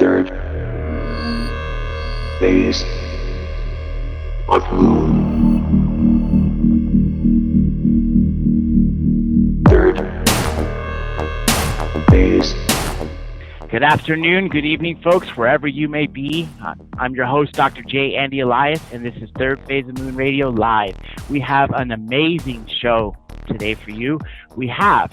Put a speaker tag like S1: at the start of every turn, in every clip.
S1: Third phase of moon. Third phase.
S2: Good afternoon, good evening, folks, wherever you may be. I'm your host, Dr. J. Andy Elias, and this is Third Phase of Moon Radio Live. We have an amazing show today for you. We have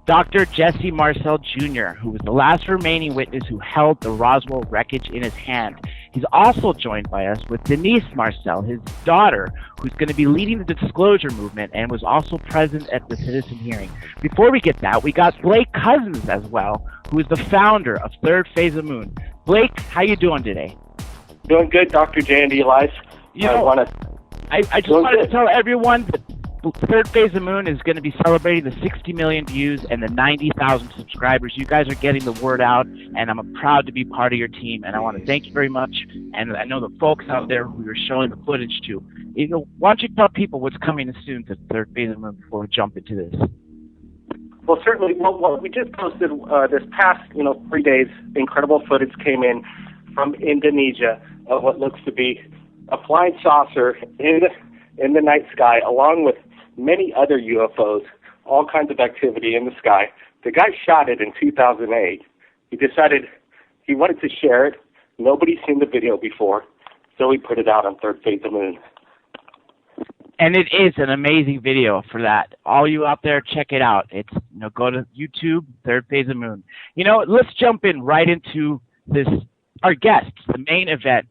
S2: Dr. Jesse Marcel Jr., who was the last remaining witness who held the Roswell wreckage in his hand. He's also joined by us with Denise Marcel, his daughter, who's going to be leading the disclosure movement and was also present at the citizen hearing. Before we get that, we got Blake Cousins as well, who is the founder of Third Phase of Moon. Blake, how you doing today?
S3: Doing good, Dr. J. Andy Elias.
S2: I just wanted to tell everyone that Third Phase of Moon is going to be celebrating the 60 million views and the 90,000 subscribers. You guys are getting the word out, and I'm proud to be part of your team, and I want to thank you very much. And I know the folks out there who you're showing the footage to. Why don't you tell people what's coming soon to Third Phase of Moon before we jump into this?
S3: Well, certainly. Well, we just posted this past, 3 days. Incredible footage came in from Indonesia of what looks to be a flying saucer in the night sky, along with many other UFOs, all kinds of activity in the sky. The guy shot it in 2008. He decided he wanted to share it. Nobody's seen the video before, so he put it out on Third Phase of Moon.
S2: And it is an amazing video for that. All you out there, check it out. It's go to YouTube, Third Phase of Moon. Let's jump in right into this. Our guests, the main event,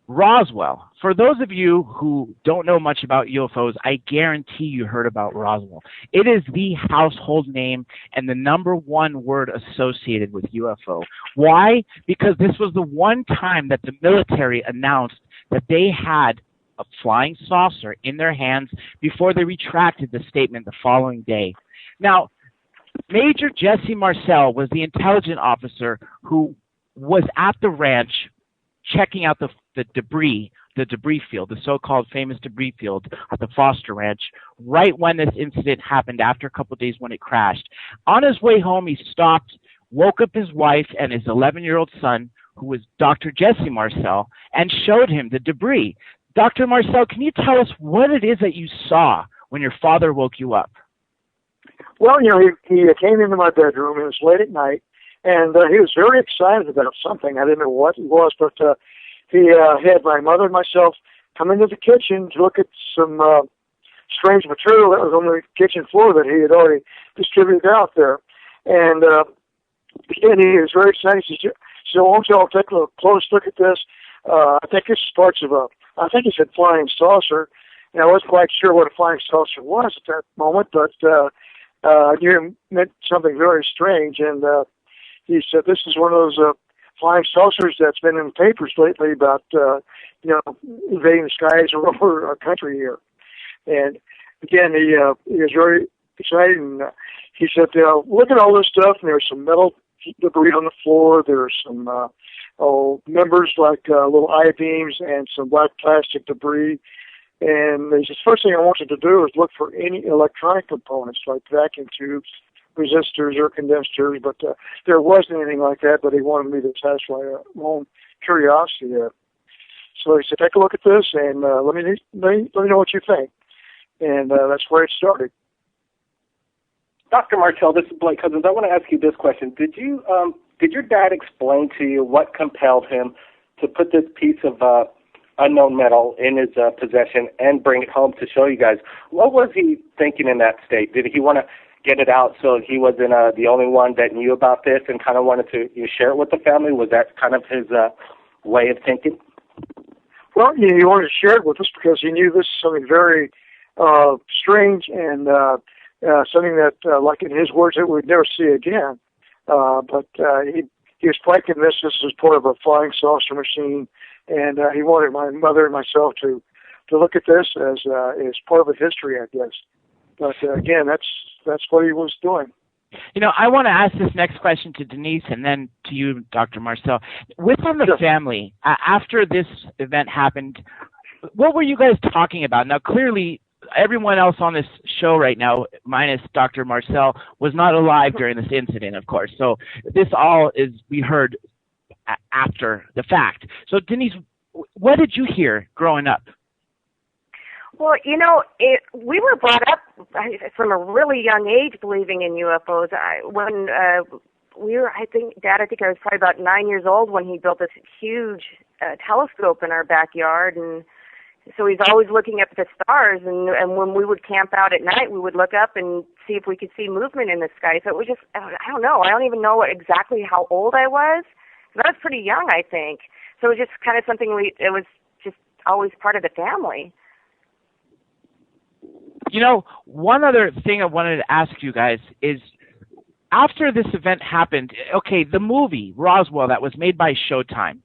S2: Roswell. For those of you who don't know much about UFOs, I guarantee you heard about Roswell. It is the household name and the number one word associated with UFO. Why? Because this was the one time that the military announced that they had a flying saucer in their hands before they retracted the statement the following day. Now, Major Jesse Marcel was the intelligence officer who was at the ranch checking out the debris field, the so-called famous debris field at the Foster Ranch, right when this incident happened after a couple of days when it crashed. On his way home, he stopped, woke up his wife and his 11-year-old son, who was Dr. Jesse Marcel, and showed him the debris. Dr. Marcel, can you tell us what it is that you saw when your father woke you up?
S4: Well, he came into my bedroom. It was late at night, and he was very excited about something. I didn't know what it was, but he had my mother and myself come into the kitchen to look at some strange material that was on the kitchen floor that he had already distributed out there. And he was very excited. He said, won't you all take a close look at this? I think it's parts of I think he said flying saucer. And I wasn't quite sure what a flying saucer was at that moment, but I knew it meant something very strange. And he said, this is one of those flying saucers that's been in the papers lately about, invading the skies over our country here. And again, he was very excited, and he said, look at all this stuff, and there's some metal debris on the floor, there's some members like little I-beams and some black plastic debris. And he says, first thing I want you to do is look for any electronic components like vacuum tubes, resistors, or condensers, but there wasn't anything like that, but he wanted me to satisfy my own curiosity there. So he said, take a look at this, and let me know what you think. And that's where it started.
S3: Dr. Marcel, this is Blake Cousins. I want to ask you this question. Did your dad explain to you what compelled him to put this piece of unknown metal in his possession and bring it home to show you guys? What was he thinking in that state? Did he want to get it out so he wasn't the only one that knew about this and kind of wanted to share it with the family? Was that kind of his way of thinking?
S4: Well, he wanted to share it with us because he knew this is something very strange and something that, like in his words, that we'd never see again. But he was quite convinced this was part of a flying saucer machine, and he wanted my mother and myself to look at this as part of a history, I guess. But again, that's what he was doing.
S2: I want to ask this next question to Denise and then to you, Dr. Marcel. Within the family, after this event happened, what were you guys talking about? Now, clearly, everyone else on this show right now, minus Dr. Marcel, was not alive during this incident, of course. So this all is, we heard after the fact. So, Denise, what did you hear growing up?
S5: Well, we were brought up from a really young age believing in UFOs. I think I was probably about 9 years old when he built this huge telescope in our backyard, and so he's always looking up at the stars. And when we would camp out at night, we would look up and see if we could see movement in the sky. So it was just, I don't know. I don't even know exactly how old I was. But I was pretty young, I think. So it was just kind of something it was just always part of the family.
S2: One other thing I wanted to ask you guys is, after this event happened, okay, the movie Roswell that was made by Showtime,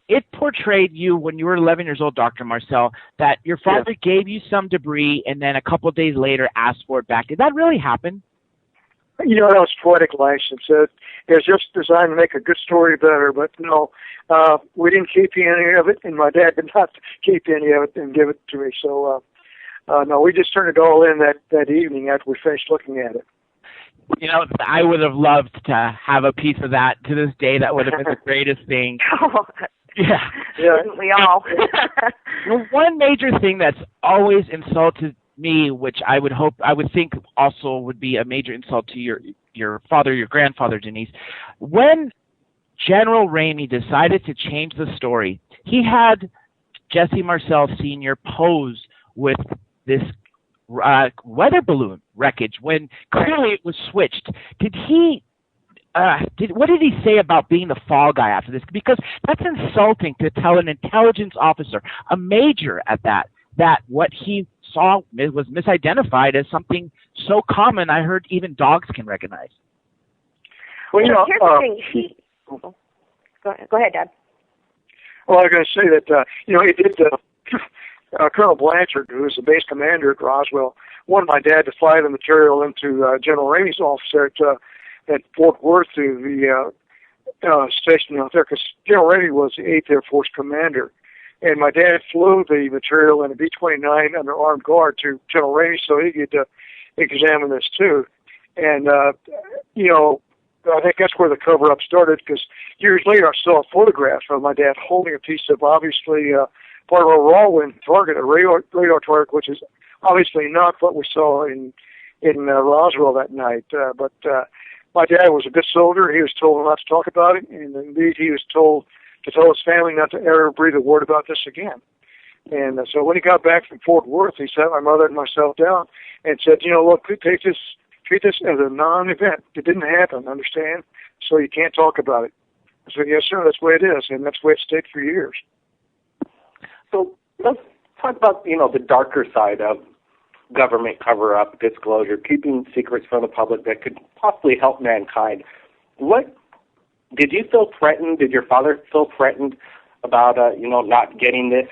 S2: it portrayed you when you were 11 years old, Dr. Marcel, that your father gave you some debris and then a couple of days later asked for it back. Did that really happen?
S4: That was poetic license. It was just designed to make a good story better, but no, we didn't keep any of it, and my dad did not keep any of it and give it to me. So, no, we just turned it all in that evening after we finished looking at it.
S2: I would have loved to have a piece of that to this day. That would have been the greatest thing. Yeah.
S5: Wouldn't we all?
S2: One major thing that's always insulted me, which I would think also would be a major insult to your father, your grandfather, Denise. When General Ramey decided to change the story, he had Jesse Marcel Sr. pose with this weather balloon wreckage when clearly it was switched. What did he say about being the fall guy after this? Because that's insulting to tell an intelligence officer, a major at that what he saw was misidentified as something so common I heard even dogs can recognize.
S4: Well,
S5: here's the thing. Go ahead, Dad.
S4: Well, I was going to say that, he did, Colonel Blanchard, who was the base commander at Roswell, wanted my dad to fly the material into General Ramey's office at Fort Worth to the station out there, because General Ramey was the 8th Air Force commander. And my dad flew the material in a B-29 under armed guard to General Ramey so he could examine this too. And, I think that's where the cover-up started, because years later I saw a photograph of my dad holding a piece of obviously part of a Rawlin target, a radar target, which is obviously not what we saw in Roswell that night. But my dad was a good soldier. He was told not to talk about it, and indeed he was told to tell his family not to ever breathe a word about this again. And so when he got back from Fort Worth, he sat my mother and myself down and said, look, treat this as a non-event. It didn't happen, understand? So you can't talk about it. I said, yes, sir, that's the way it is, and that's the way it stayed for years.
S3: So let's talk about, the darker side of government cover-up, disclosure, keeping secrets from the public that could possibly help mankind. What did you feel threatened? Did your father feel threatened about, not getting this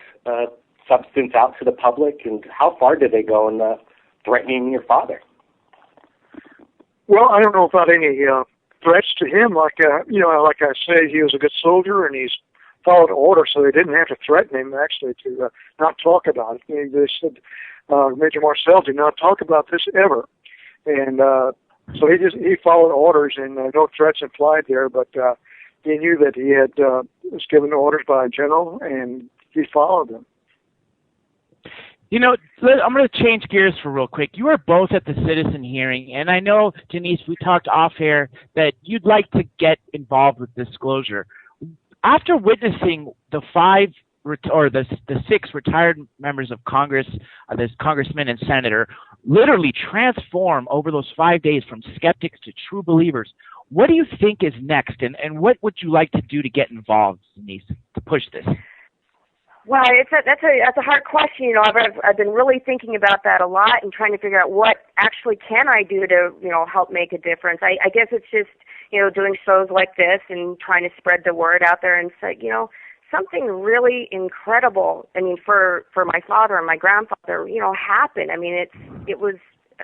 S3: substance out to the public? And how far did they go in threatening your father?
S4: Well, I don't know about any threats to him. Like I say, he was a good soldier, and he's followed orders, so they didn't have to threaten him, actually, to not talk about it. They said, Major Marcel, do not talk about this ever. And so he followed orders, and no threats implied there, but he knew that he was given orders by a general, and he followed them.
S2: I'm going to change gears for real quick. You were both at the citizen hearing, and I know, Denise, we talked off air that you'd like to get involved with disclosure. After witnessing the six retired members of Congress, this congressman and senator, literally transform over those 5 days from skeptics to true believers, what do you think is next, and what would you like to do to get involved, Denise, to push this?
S5: Well, that's a hard question. I've been really thinking about that a lot and trying to figure out what actually can I do to help make a difference. I guess it's just doing shows like this and trying to spread the word out there and say something really incredible. I mean, for my father and my grandfather, happened. I mean, it was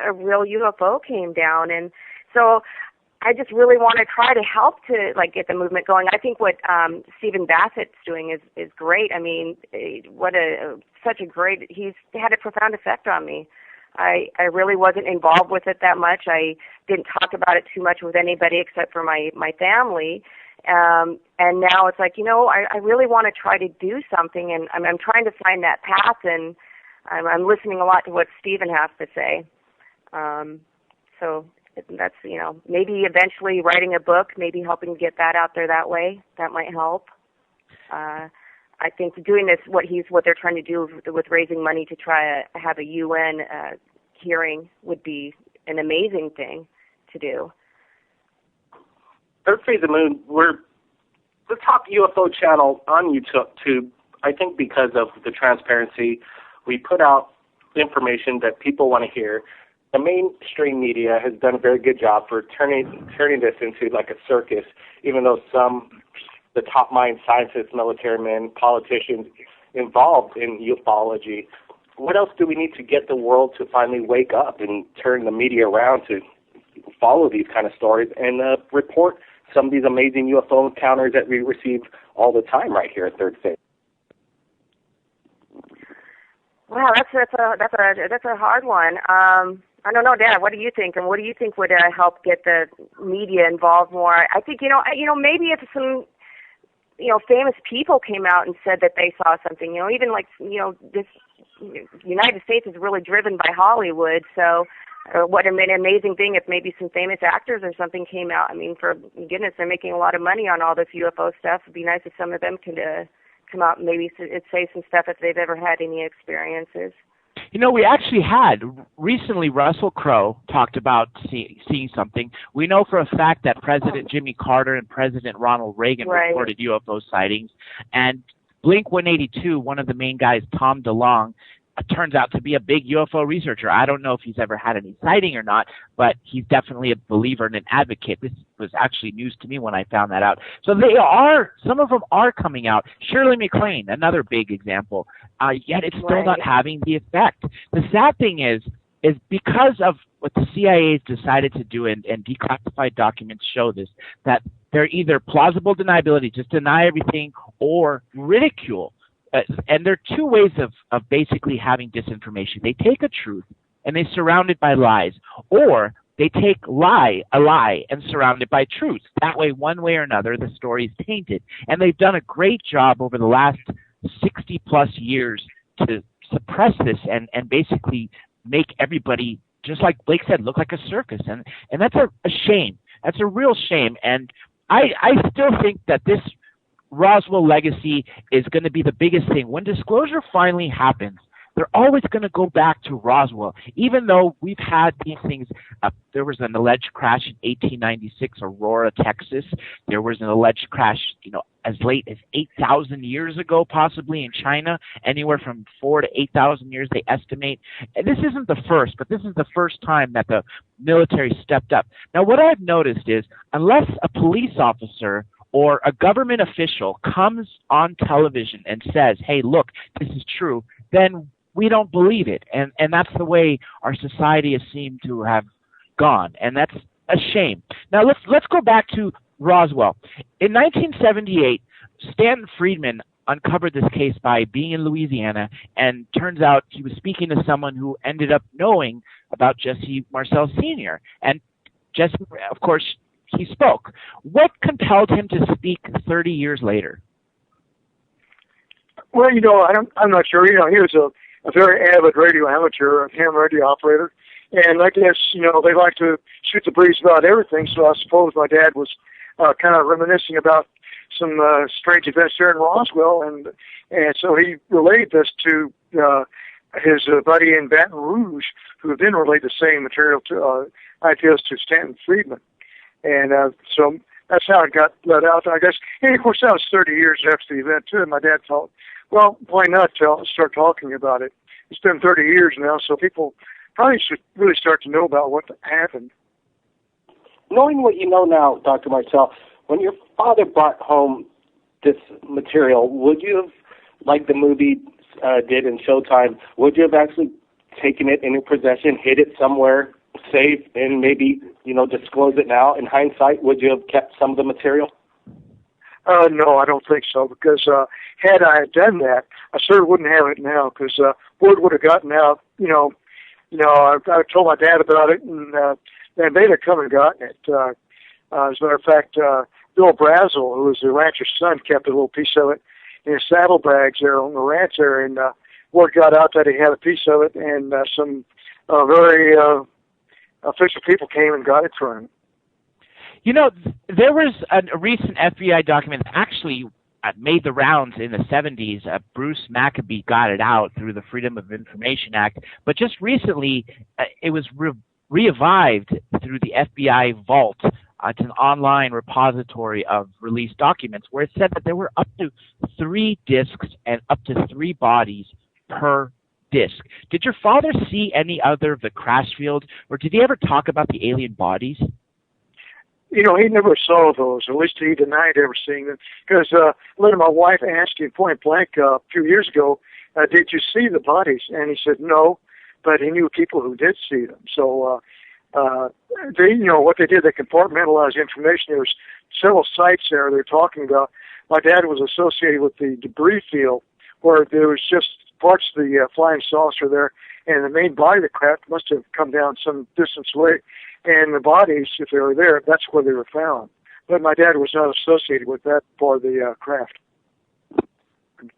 S5: a real UFO came down, and so I just really want to try to help to get the movement going. I think what Stephen Bassett's doing is great. I mean, he's had a profound effect on me. I really wasn't involved with it that much. I didn't talk about it too much with anybody except for my family. And now it's like, I really want to try to do something, and I'm trying to find that path, and I'm listening a lot to what Stephen has to say. So that's, maybe eventually writing a book, maybe helping get that out there that way. That might help. I think doing this, what they're trying to do with raising money to try to have a UN hearing would be an amazing thing to do.
S3: Third Phase of Moon, we're the top UFO channel on YouTube, I think because of the transparency. We put out information that people want to hear. The mainstream media has done a very good job for turning this into like a circus, even though the top mind scientists, military men, politicians involved in ufology. What else do we need to get the world to finally wake up and turn the media around to follow these kind of stories and report some of these amazing UFO encounters that we receive all the time right here at Third Phase?
S5: Wow, that's a hard one. I don't know, Dad. What do you think? And what do you think would help get the media involved more? I think maybe if some famous people came out and said that they saw something. Even this United States is really driven by Hollywood, so. What an amazing thing if maybe some famous actors or something came out. I mean, for goodness, they're making a lot of money on all this UFO stuff. It'd be nice if some of them could come out and maybe say some stuff if they've ever had any experiences.
S2: We actually had recently. Russell Crowe talked about seeing something. We know for a fact that President Jimmy Carter and President Ronald Reagan reported UFO sightings, and Blink 182, one of the main guys, Tom DeLonge, turns out to be a big UFO researcher. I don't know if he's ever had any sighting or not, but he's definitely a believer and an advocate. This was actually news to me when I found that out. So some of them are coming out. Shirley MacLaine, another big example, yet it's still not having the effect. The sad thing is because of what the CIA has decided to do, and declassified documents show this, that they're either plausible deniability, just deny everything, or ridicule. And there are two ways of basically having disinformation. They take a truth and they surround it by lies, or they take a lie and surround it by truth. That way, one way or another, the story is tainted. And they've done a great job over the last 60 plus years to suppress this and basically make everybody, just like Blake said, look like a circus. And that's a shame. That's a real shame. And I still think that this Roswell legacy is going to be the biggest thing. When disclosure finally happens, they're always going to go back to Roswell, even though we've had these things. There was an alleged crash in 1896, Aurora, Texas. There was an alleged crash, as late as 8,000 years ago, possibly in China. Anywhere from 4,000 to 8,000 years, they estimate. And this isn't the first, but this is the first time that the military stepped up. Now, what I've noticed is, unless a police officer or a government official comes on television and says, hey, look, this is true, then we don't believe it. And that's the way our society has seemed to have gone. And that's a shame. Now, let's go back to Roswell. In 1978, Stanton Friedman uncovered this case by being in Louisiana, and turns out he was speaking to someone who ended up knowing about Jesse Marcel Sr. And Jesse, of course, he spoke. What compelled him to speak 30 years later?
S4: Well, I'm not sure. He was a very avid radio amateur, ham radio operator. And I guess, they like to shoot the breeze about everything. So I suppose my dad was kind of reminiscing about some strange events there in Roswell. And so he relayed this to his buddy in Baton Rouge, who then relayed the same material to ideas to Stanton Friedman. And so that's how it got let out, I guess. And, of course, that was 30 years after the event, too. And my dad thought, well, why not start talking about it? It's been 30 years now, so people probably should really start to know about what happened.
S3: Knowing what you know now, Dr. Marcel, when your father brought home this material, would you have, like the movie did in Showtime, would you have actually taken it in your possession, hid it somewhere safe, and maybe, disclose it now? In hindsight, would you have kept some of the material?
S4: No, I don't think so, because had I done that, I certainly wouldn't have it now, because word would have gotten out. I told my dad about it, and they'd have come and gotten it. As a matter of fact, Bill Brazel, who was the rancher's son, kept a little piece of it in his saddlebags there on the ranch there, and word got out that he had a piece of it, and some very official people came and got it for him.
S2: You know, there was a recent FBI document that actually made the rounds in the 70s. Bruce Maccabee got it out through the Freedom of Information Act, but just recently it was revived through the FBI Vault. It's an online repository of released documents where it said that there were up to 3 discs and up to 3 bodies per disc. Did your father see any other of the crash field, or did he ever talk about the alien bodies?
S4: You know, he never saw those. At least he denied ever seeing them. Because later my wife asked him point blank a few years ago, did you see the bodies? And he said no, but he knew people who did see them. So, they, you know, what they did, they compartmentalized information. There was several sites there they're talking about. My dad was associated with the debris field where there was just parts of the flying saucer there, and the main body of the craft must have come down some distance away. And the bodies, if they were there, that's where they were found. But my dad was not associated with that part of the craft.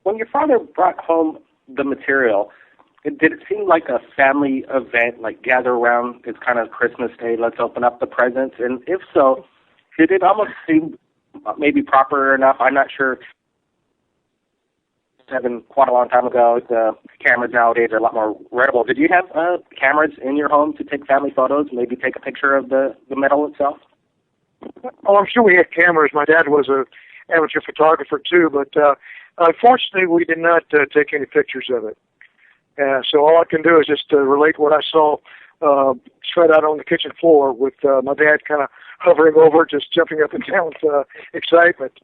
S3: When your father brought home the material, did it seem like a family event, like gather around, it's kind of Christmas Day, let's open up the presents? And if so, did it almost seem maybe proper enough? I'm not sure. Quite a long time ago, the cameras nowadays are a lot more wearable. Did you have cameras in your home to take family photos, maybe take a picture of the metal itself?
S4: Oh, I'm sure we had cameras. My dad was an amateur photographer too, but unfortunately we did not take any pictures of it. So all I can do is just relate what I saw spread out on the kitchen floor with my dad kind of hovering over, just jumping up and down with excitement.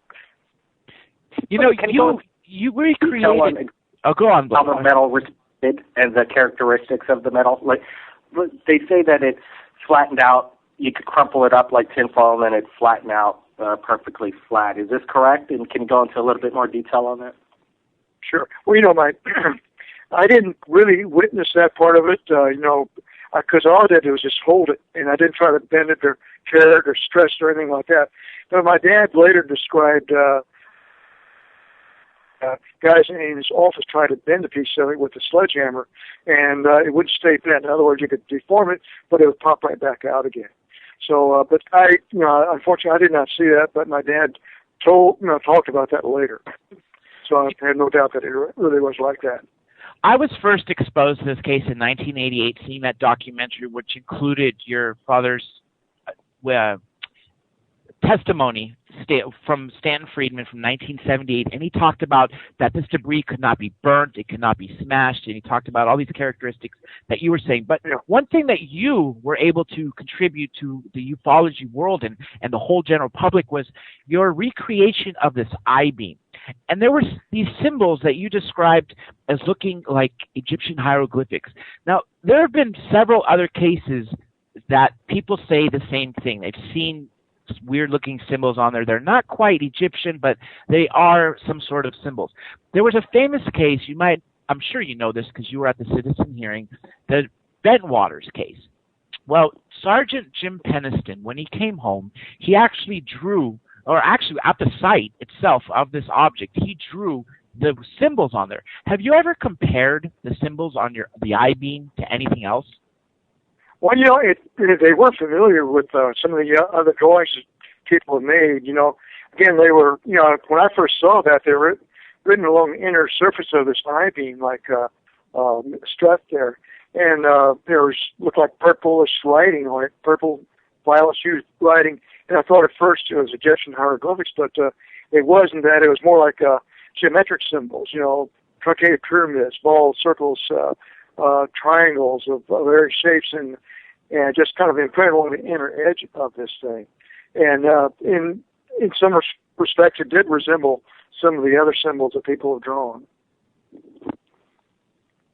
S2: You know, you recreated. Oh, go on,
S3: how the metal responded and the characteristics of the metal. Like they say that it's flattened out. You could crumple it up like tinfoil, and then it flatten out perfectly flat. Is this correct? And can you go into a little bit more detail on that?
S4: Sure. Well, you know, I didn't really witness that part of it. You know, because all I did was just hold it, and I didn't try to bend it or tear it or stretch it or anything like that. But my dad later described. Guys in his office tried to bend a piece of it with a sledgehammer, and it wouldn't stay bent. In other words, you could deform it, but it would pop right back out again. So, but unfortunately, I did not see that. But my dad talked about that later. So I had no doubt that it really was like that.
S2: I was first exposed to this case in 1988, seeing that documentary, which included your father's testimony from Stanton Friedman from 1978, and he talked about that this debris could not be burnt, it could not be smashed, and he talked about all these characteristics that you were saying. But one thing that you were able to contribute to the ufology world and the whole general public was your recreation of this I-beam. And there were these symbols that you described as looking like Egyptian hieroglyphics. Now, there have been several other cases that people say the same thing. They've seen weird-looking symbols on there. They're not quite Egyptian, but they are some sort of symbols. There was a famous case, I'm sure you know this because you were at the citizen hearing, the Bentwaters case. Well, Sergeant Jim Peniston, when he came home, he actually drew, or actually at the site itself of this object, he drew the symbols on there. Have you ever compared the symbols on the I-beam to anything else?
S4: Well, you know, they were familiar with some of the other drawings that people have made. You know, again, they were, you know, when I first saw that, they were written along the inner surface of this I-beam, like strut there. And there looked like purplish writing on it, purple, violet hued writing. And I thought at first it was Egyptian hieroglyphics, but it wasn't that. It was more like geometric symbols, you know, truncated pyramids, balls, circles, triangles of various shapes, and just kind of imprinted on the inner edge of this thing. And in some respects, it did resemble some of the other symbols that people have drawn.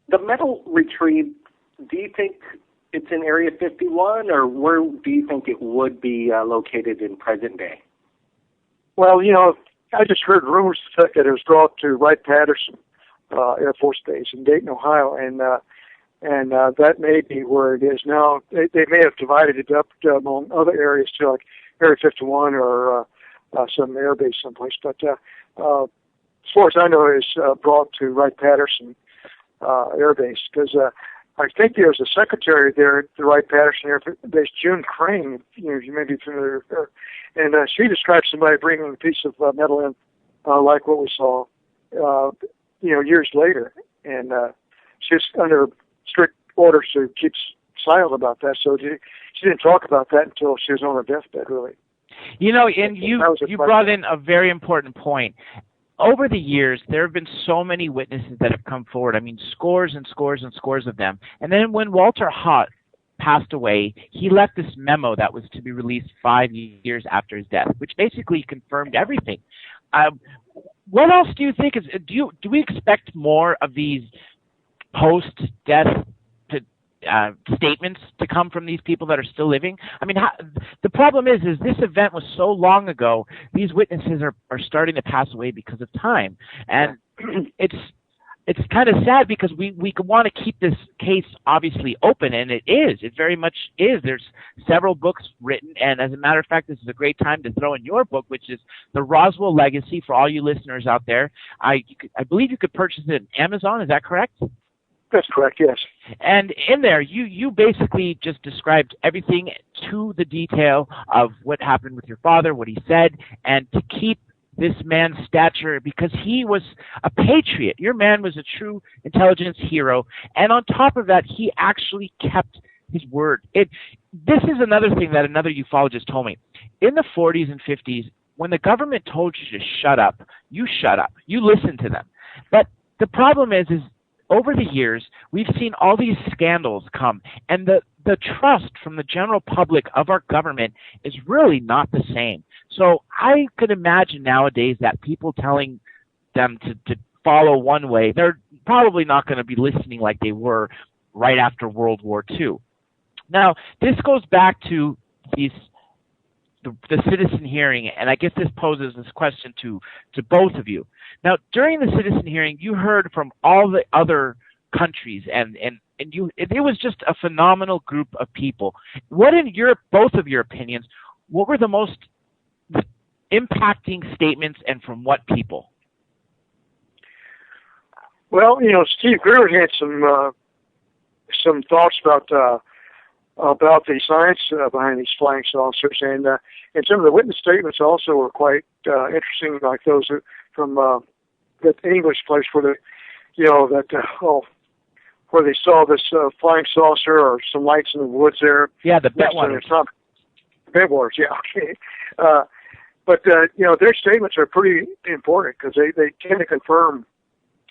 S3: The metal retrieved, do you think it's in Area 51, or where do you think it would be located in present day? Well,
S4: you know, I just heard rumors that it was brought to Wright-Patterson Air Force Base in Dayton, Ohio, and that may be where it is now. They may have divided it up among other areas too, like Area 51 or some air base someplace. But as far as I know, it's brought to Wright-Patterson Air Base, because I think there was a secretary there at the Wright-Patterson Air Base, June Crane, you may be familiar with her, and she described somebody bringing a piece of metal in, like what we saw, years later, and she's under strict orders to keep silent about that, so she didn't talk about that until she was on her deathbed, really.
S2: And you brought in a very important point. Over the years, there have been so many witnesses that have come forward. I mean, scores and scores and scores of them. And then when Walter Haut passed away, he left this memo that was to be released 5 years after his death, which basically confirmed everything. What else do you think is? Do we expect more of these post-death statements to come from these people that are still living? I mean, the problem is this event was so long ago. These witnesses are starting to pass away because of time, and it's kind of sad because we want to keep this case obviously open, and it very much is. There's several books written, and as a matter of fact, this is a great time to throw in your book, which is The Roswell Legacy, for all you listeners out there. I believe you could purchase it on Amazon. Is that correct?
S4: That's correct, yes. And
S2: in there, you basically just described everything to the detail of what happened with your father, what he said, and to keep this man's stature, because he was a patriot. Your man was a true intelligence hero. And on top of that, he actually kept his word. This is another thing that another ufologist told me. In the 40s and 50s, when the government told you to shut up, you shut up. You listened to them. But the problem is over the years, we've seen all these scandals come, and the trust from the general public of our government is really not the same. So I could imagine nowadays that people telling them to follow one way, they're probably not going to be listening like they were right after World War II. Now, this goes back to the citizen hearing, and I guess this poses this question to both of you. Now, during the citizen hearing, you heard from all the other countries, and it was just a phenomenal group of people. What, in both of your opinions, what were the most impacting statements, and from what people?
S4: Well, Steve Greer had some thoughts about the science behind these flying saucers, and some of the witness statements also were quite interesting, like those from that English place where where they saw this flying saucer or some lights in the woods there.
S2: Yeah, the Bentwaters.
S4: Bentwaters, yeah, okay. But their statements are pretty important because they tend to confirm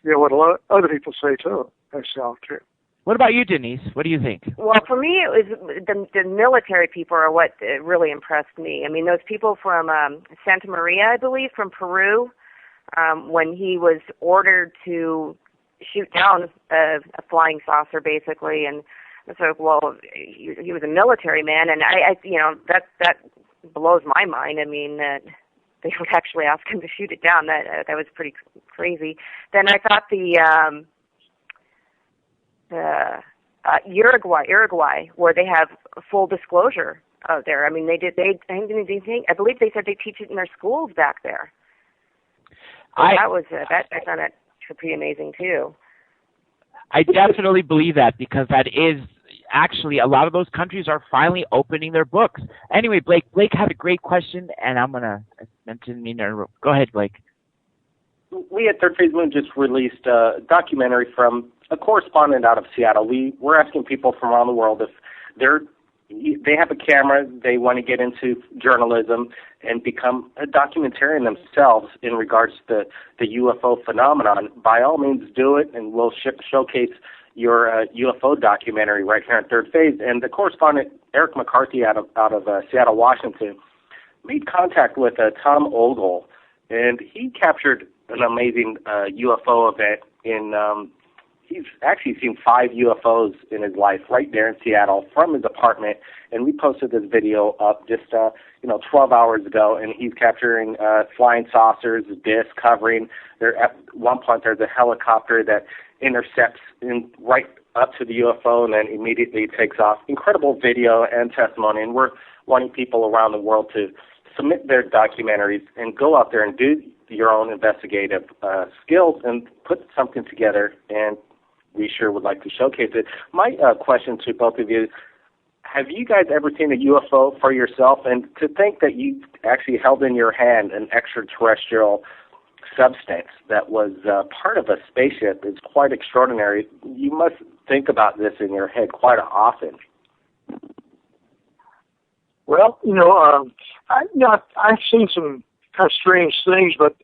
S4: what a lot of other people say too. That's true.
S2: What about you, Denise? What do you think?
S5: Well, for me, it was the military people are what really impressed me. I mean, those people from Santa Maria, I believe, from Peru, when he was ordered to shoot down a flying saucer, basically, and so, well, he was a military man, and I that blows my mind. I mean, that they would actually ask him to shoot it down. That was pretty crazy. Then I thought Uruguay, where they have full disclosure out there. I mean, I believe they said they teach it in their schools back there. So I found that pretty amazing too.
S2: I definitely believe that, because that is actually, a lot of those countries are finally opening their books. Anyway, Blake had a great question, and I'm gonna mention go ahead, Blake.
S3: We at Third Phase Moon just released a documentary from a correspondent out of Seattle. We're asking people from around the world if they have a camera, they want to get into journalism and become a documentarian themselves in regards to the UFO phenomenon. By all means, do it, and we'll showcase your UFO documentary right here on Third Phase. And the correspondent, Eric McCarthy out of Seattle, Washington, made contact with Tom Ogle, and he captured an amazing UFO event he's actually seen 5 UFOs in his life right there in Seattle from his apartment, and we posted this video up just 12 hours ago, and he's capturing flying saucers, discs covering. At one point there's a helicopter that intercepts right up to the UFO and then immediately takes off. Incredible video and testimony, and we're wanting people around the world to submit their documentaries and go out there and do your own investigative skills and put something together, and we sure would like to showcase it. My question to both of you, have you guys ever seen a UFO for yourself? And to think that you actually held in your hand an extraterrestrial substance that was part of a spaceship is quite extraordinary. You must think about this in your head quite often.
S4: Well, I've seen some kind of strange things, but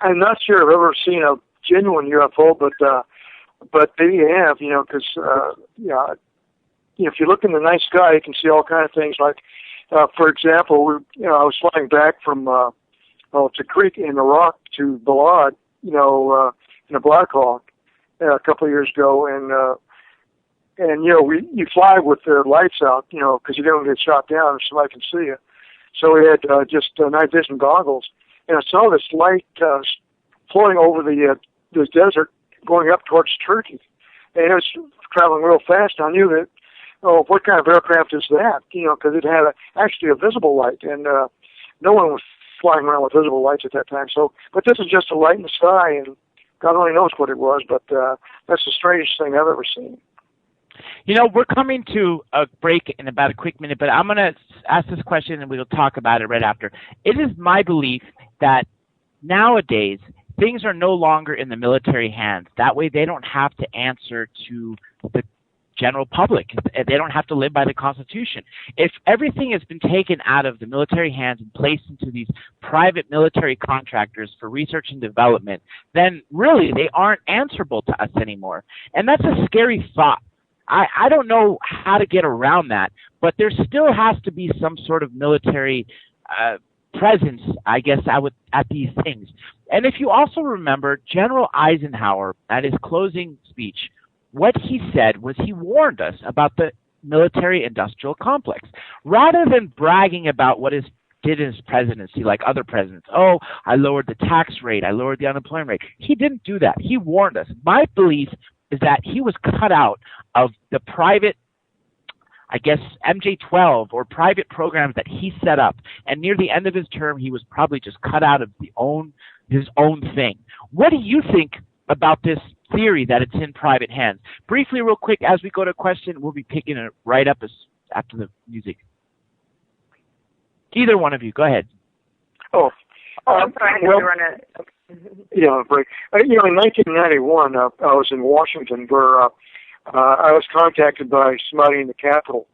S4: I'm not sure I've ever seen a genuine UFO. But they have, because if you look in the night sky, you can see all kinds of things. Like, for example, I was flying back from to Creek in the Rock to Balad, in a Black Hawk a couple of years ago, and you fly with the lights out, because you don't get shot down if somebody can see you. So we had just night vision goggles, and I saw this light floating over the desert, going up towards Turkey, and it was traveling real fast. I knew that, what kind of aircraft is that? Because it had actually a visible light, and no one was flying around with visible lights at that time. So, but this is just a light in the sky, and God only knows what it was. But that's the strangest thing I've ever seen.
S2: We're coming to a break in about a quick minute, but I'm going to ask this question, and we'll talk about it right after. It is my belief that nowadays things are no longer in the military hands. That way they don't have to answer to the general public. They don't have to live by the Constitution. If everything has been taken out of the military hands and placed into these private military contractors for research and development, then really they aren't answerable to us anymore. And that's a scary thought. I don't know how to get around that, but there still has to be some sort of military presence, I guess, at these things. And if you also remember, General Eisenhower, at his closing speech, what he said was he warned us about the military-industrial complex. Rather than bragging about what he did in his presidency, like other presidents, I lowered the tax rate, I lowered the unemployment rate. He didn't do that. He warned us. My belief is that he was cut out of the private, I guess, MJ-12 or private programs that he set up. And near the end of his term, he was probably just cut out of his own thing. What do you think about this theory that it's in private hands? Briefly, real quick, as we go to a question, we'll be picking it right up after the music. Either one of you, go ahead.
S5: I'm sorry, I had to run a...
S4: Break. In 1991, I was in Washington, where I was contacted by somebody in the Capitol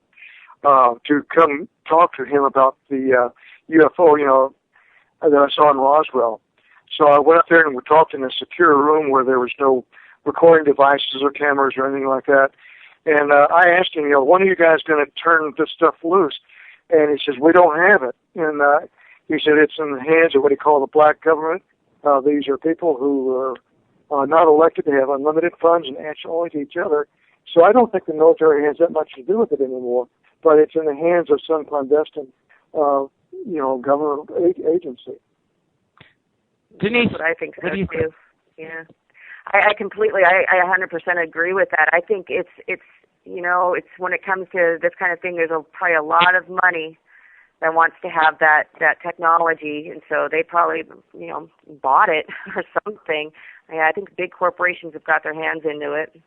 S4: to come talk to him about the UFO, that I saw in Roswell. So I went up there and we talked in a secure room where there was no recording devices or cameras or anything like that. And I asked him, when are you guys going to turn this stuff loose? And he says, we don't have it. And he said, it's in the hands of what he called the black government. These are people who are not elected. They have unlimited funds and answer only to each other. So I don't think the military has that much to do with it anymore, but it's in the hands of some clandestine, government agency.
S2: Denise,
S5: that's what I think so too. Yeah, I completely, I 100% agree with that. I think it's when it comes to this kind of thing, there's probably a lot of money that wants to have that technology, and so they probably bought it or something. I think big corporations have got their hands into it.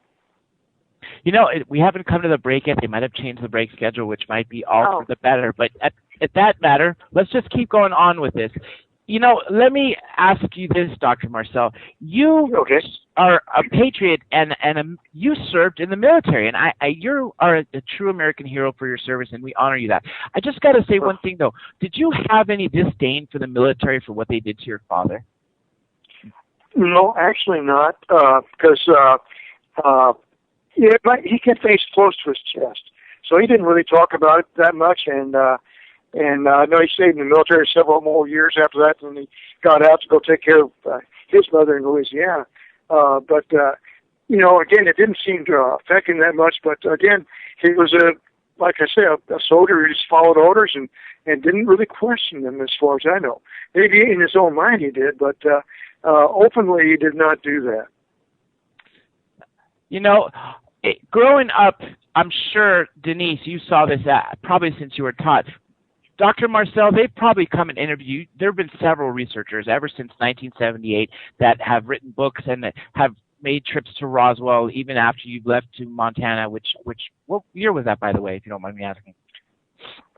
S2: We haven't come to the break yet. They might have changed the break schedule, which might be all for the better. But at that matter, let's just keep going on with this. Let me ask you this, Dr. Marcel. You are a patriot, and you served in the military, and you are a true American hero for your service, and we honor you that. I just got to say one thing, though. Did you have any disdain for the military for what they did to your father?
S4: No, actually not, because he kept things close to his chest, so he didn't really talk about it that much, and I know he stayed in the military several more years after that, and he got out to go take care of his mother in Louisiana. But again, it didn't seem to affect him that much. But again, he was like I say, a soldier who just followed orders and didn't really question them, as far as I know. Maybe in his own mind he did, but openly he did not do that.
S2: Growing up, I'm sure, Denise, you saw this probably since you were taught. Dr. Marcel, they've probably come and interviewed. There have been several researchers ever since 1978 that have written books and that have made trips to Roswell even after you've left to Montana. What year was that, by the way, if you don't mind me asking?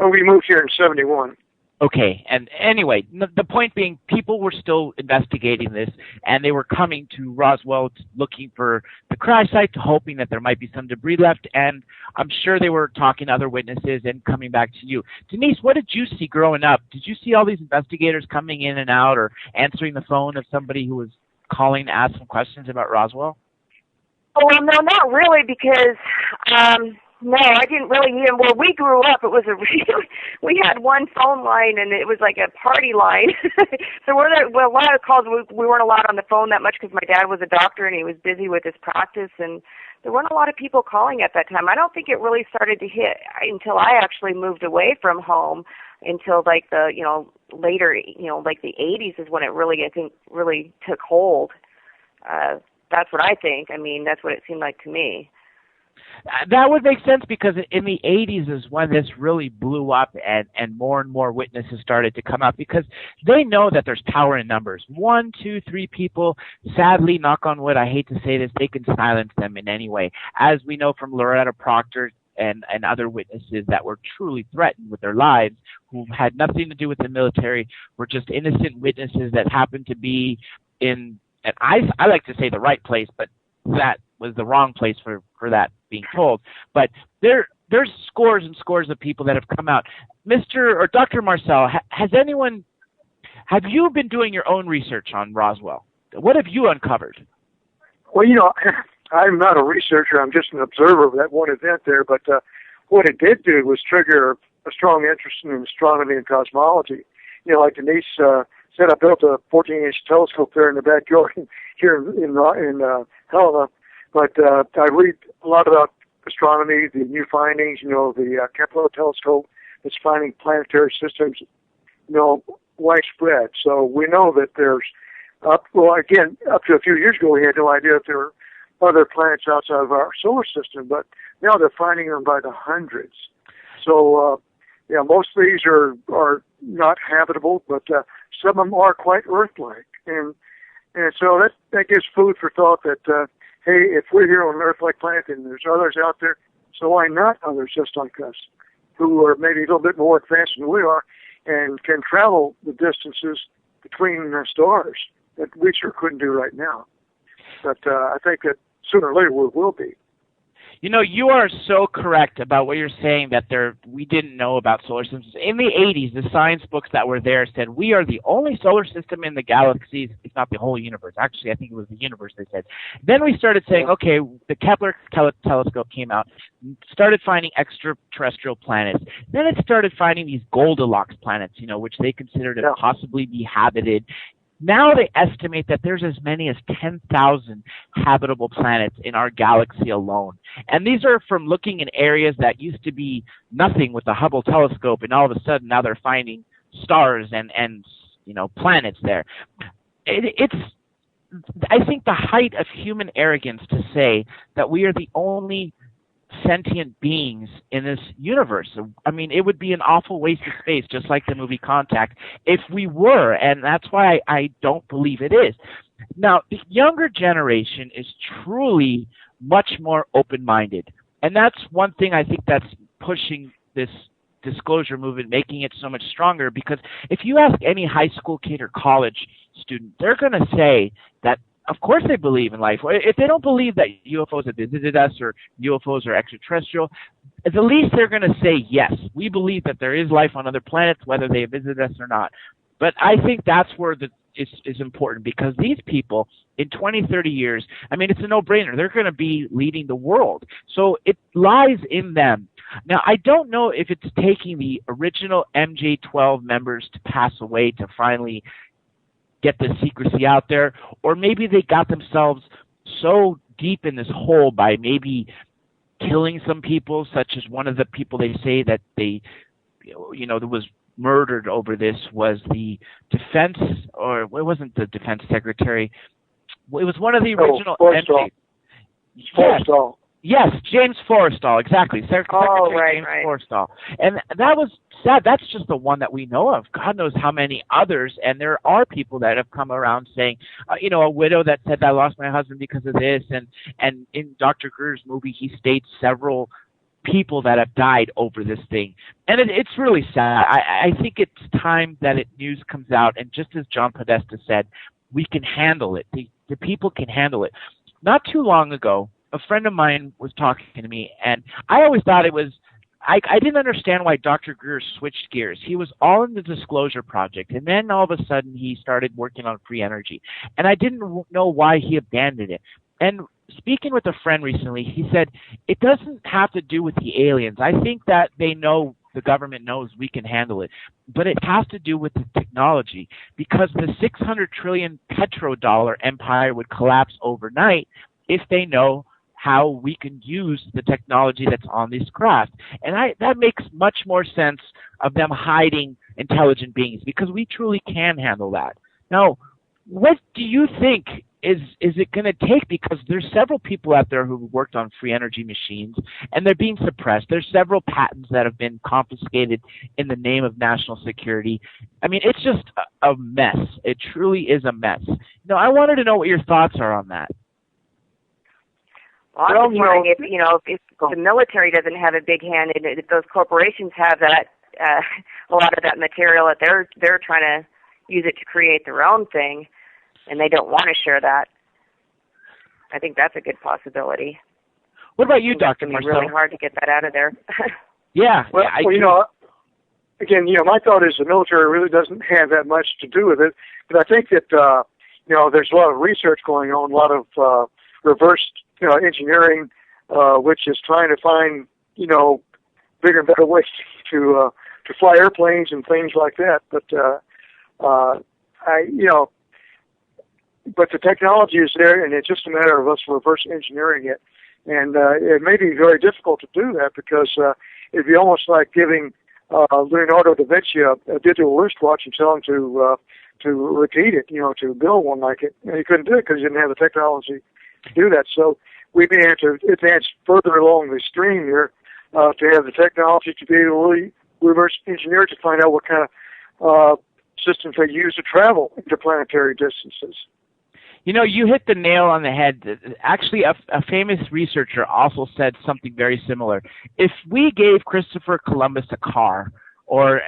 S4: Oh, we moved here in '71.
S2: Okay, and anyway, the point being, people were still investigating this, and they were coming to Roswell looking for the crash site, hoping that there might be some debris left, and I'm sure they were talking to other witnesses and coming back to you. Denise, what did you see growing up? Did you see all these investigators coming in and out or answering the phone of somebody who was calling to ask some questions about Roswell?
S5: Oh, well, no, not really, because no, I didn't really even. Where we grew up, it was we had one phone line, and it was like a party line. So a lot of calls, we weren't allowed on the phone that much because my dad was a doctor and he was busy with his practice, and there weren't a lot of people calling at that time. I don't think it really started to hit until I actually moved away from home, until like the later like the 80s is when it really, I think, really took hold. That's what I think. I mean, that's what it seemed like to me.
S2: That would make sense because in the 80s is when this really blew up and more and more witnesses started to come out because they know that there's power in numbers. 1, 2, 3 people, sadly, knock on wood, I hate to say this, they can silence them in any way. As we know from Loretta Proctor and other witnesses that were truly threatened with their lives, who had nothing to do with the military, were just innocent witnesses that happened to be in, and I like to say the right place, but that was the wrong place for that being told. But there's scores and scores of people that have come out. Mr. or Dr. Marcel, have you been doing your own research on Roswell? What have you uncovered?
S4: Well, I'm not a researcher. I'm just an observer of that one event there. But what it did do was trigger a strong interest in astronomy and cosmology. Like Denise said, I built a 14-inch telescope there in the backyard here in Helena. But I read a lot about astronomy, the new findings, the Kepler telescope that's finding planetary systems, widespread. So we know that there's, up to a few years ago, we had no idea if there were other planets outside of our solar system, but now they're finding them by the hundreds. So, most of these are not habitable, but some of them are quite Earth-like. And so that gives food for thought that, hey, if we're here on an Earth-like planet and there's others out there, so why not others just like us, who are maybe a little bit more advanced than we are and can travel the distances between stars that we sure couldn't do right now. But I think that sooner or later we will be.
S2: You are so correct about what you're saying that we didn't know about solar systems. In the 80s, the science books that were there said we are the only solar system in the galaxies, if not the whole universe. Actually, I think it was the universe, they said. Then we started saying, okay, the Kepler telescope came out, started finding extraterrestrial planets. Then it started finding these Goldilocks planets, which they considered to possibly be habited. Now they estimate that there's as many as 10,000 habitable planets in our galaxy alone. And these are from looking in areas that used to be nothing with the Hubble telescope, and all of a sudden now they're finding stars and planets there. It's I think the height of human arrogance to say that we are the only sentient beings in this universe. I mean, it would be an awful waste of space, just like the movie Contact, if we were, and that's why I don't believe it is. Now, the younger generation is truly much more open-minded, and that's one thing I think that's pushing this disclosure movement, making it so much stronger, because if you ask any high school kid or college student, they're going to say that of course they believe in life. If they don't believe that UFOs have visited us or UFOs are extraterrestrial, at the least they're going to say, yes, we believe that there is life on other planets, whether they have visited us or not. But I think that's where is important, because these people in 20, 30 years, I mean, it's a no-brainer. They're going to be leading the world. So it lies in them. Now, I don't know if it's taking the original MJ-12 members to pass away to finally get the secrecy out there, or maybe they got themselves so deep in this hole by maybe killing some people, such as one of the people they say that that was murdered over this was the defense, or it wasn't the defense secretary. It was one of the original.
S4: Forrestal.
S2: Yes, James Forrestal, exactly. Secretary James
S5: right.
S2: Forrestal. And that was sad. That's just the one that we know of. God knows how many others. And there are people that have come around saying, a widow that said, I lost my husband because of this. And in Dr. Greer's movie, he states several people that have died over this thing. And it's really sad. I think it's time that news comes out. And just as John Podesta said, we can handle it. The people can handle it. Not too long ago, a friend of mine was talking to me, and I always thought it was, I didn't understand why Dr. Greer switched gears. He was all in the Disclosure Project, and then all of a sudden he started working on free energy. And I didn't know why he abandoned it. And speaking with a friend recently, he said, it doesn't have to do with the aliens. I think that they know, the government knows we can handle it. But it has to do with the technology, because the 600 trillion petrodollar empire would collapse overnight if they know how we can use the technology that's on this craft. And that makes much more sense of them hiding intelligent beings, because we truly can handle that. Now, what do you think is it going to take? Because there's several people out there who worked on free energy machines, and they're being suppressed. There's several patents that have been confiscated in the name of national security. I mean, it's just a mess. It truly is a mess. I wanted to know what your thoughts are on that.
S5: Well, I'm wondering if the military doesn't have a big hand in it, if those corporations have that, a lot of that material that they're trying to use it to create their own thing, and they don't want to share that. I think that's a good possibility.
S2: What about you, Dr.
S5: It's
S2: Marcel?
S5: really hard to get that out of there.
S2: Yeah.
S4: Again, my thought is the military really doesn't have that much to do with it, but I think that there's a lot of research going on, a lot of reverse engineering, which is trying to find bigger and better ways to fly airplanes and things like that. But but the technology is there, and it's just a matter of us reverse engineering it. And it may be very difficult to do that, because it'd be almost like giving Leonardo da Vinci a digital wristwatch and tell him to repeat it, to build one like it. And he couldn't do it because he didn't have the technology to do that. So we may have to advance further along the stream here to have the technology to be able to really reverse engineer to find out what kind of systems they use to travel interplanetary distances.
S2: You hit the nail on the head. Actually, a famous researcher also said something very similar. If we gave Christopher Columbus a car or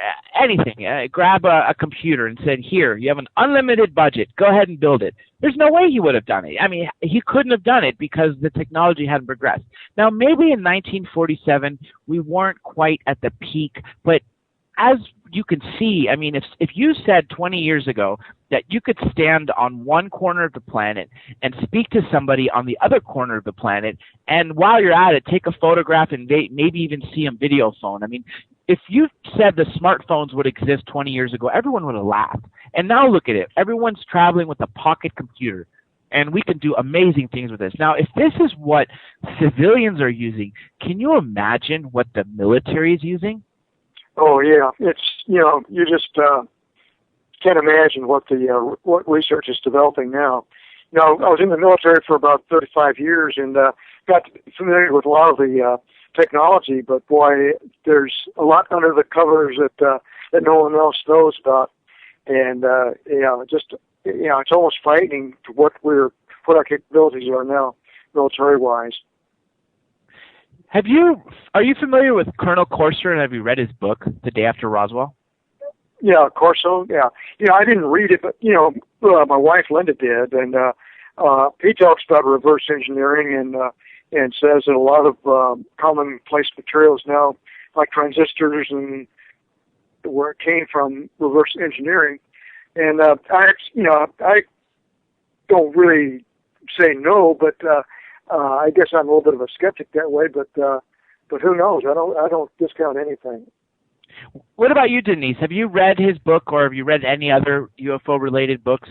S2: anything, grab a computer and said, here, you have an unlimited budget, go ahead and build it, there's no way he would have done it. I mean, he couldn't have done it because the technology hadn't progressed. Now, maybe in 1947, we weren't quite at the peak, but as you can see, I mean, if you said 20 years ago that you could stand on one corner of the planet and speak to somebody on the other corner of the planet, and while you're at it, take a photograph and maybe even see them video phone. I mean, if you said the smartphones would exist 20 years ago, everyone would have laughed. And now look at it. Everyone's traveling with a pocket computer, and we can do amazing things with this. Now, if this is what civilians are using, can you imagine what the military is using?
S4: Oh yeah, it's you just can't imagine what what research is developing now. I was in the military for about 35 years and got familiar with a lot of the technology, but boy, there's a lot under the covers that no one else knows about, and it's almost frightening to what our capabilities are now, military wise.
S2: Are you familiar with Colonel Corser, and have you read his book, The Day After Roswell?
S4: Yeah, Corso. Yeah, I didn't read it, but my wife Linda did, and he talks about reverse engineering and says that a lot of commonplace materials now, like transistors, and where it came from reverse engineering. And I don't really say no, but I guess I'm a little bit of a skeptic that way, but who knows? I don't discount anything.
S2: What about you, Denise? Have you read his book, or have you read any other UFO-related books?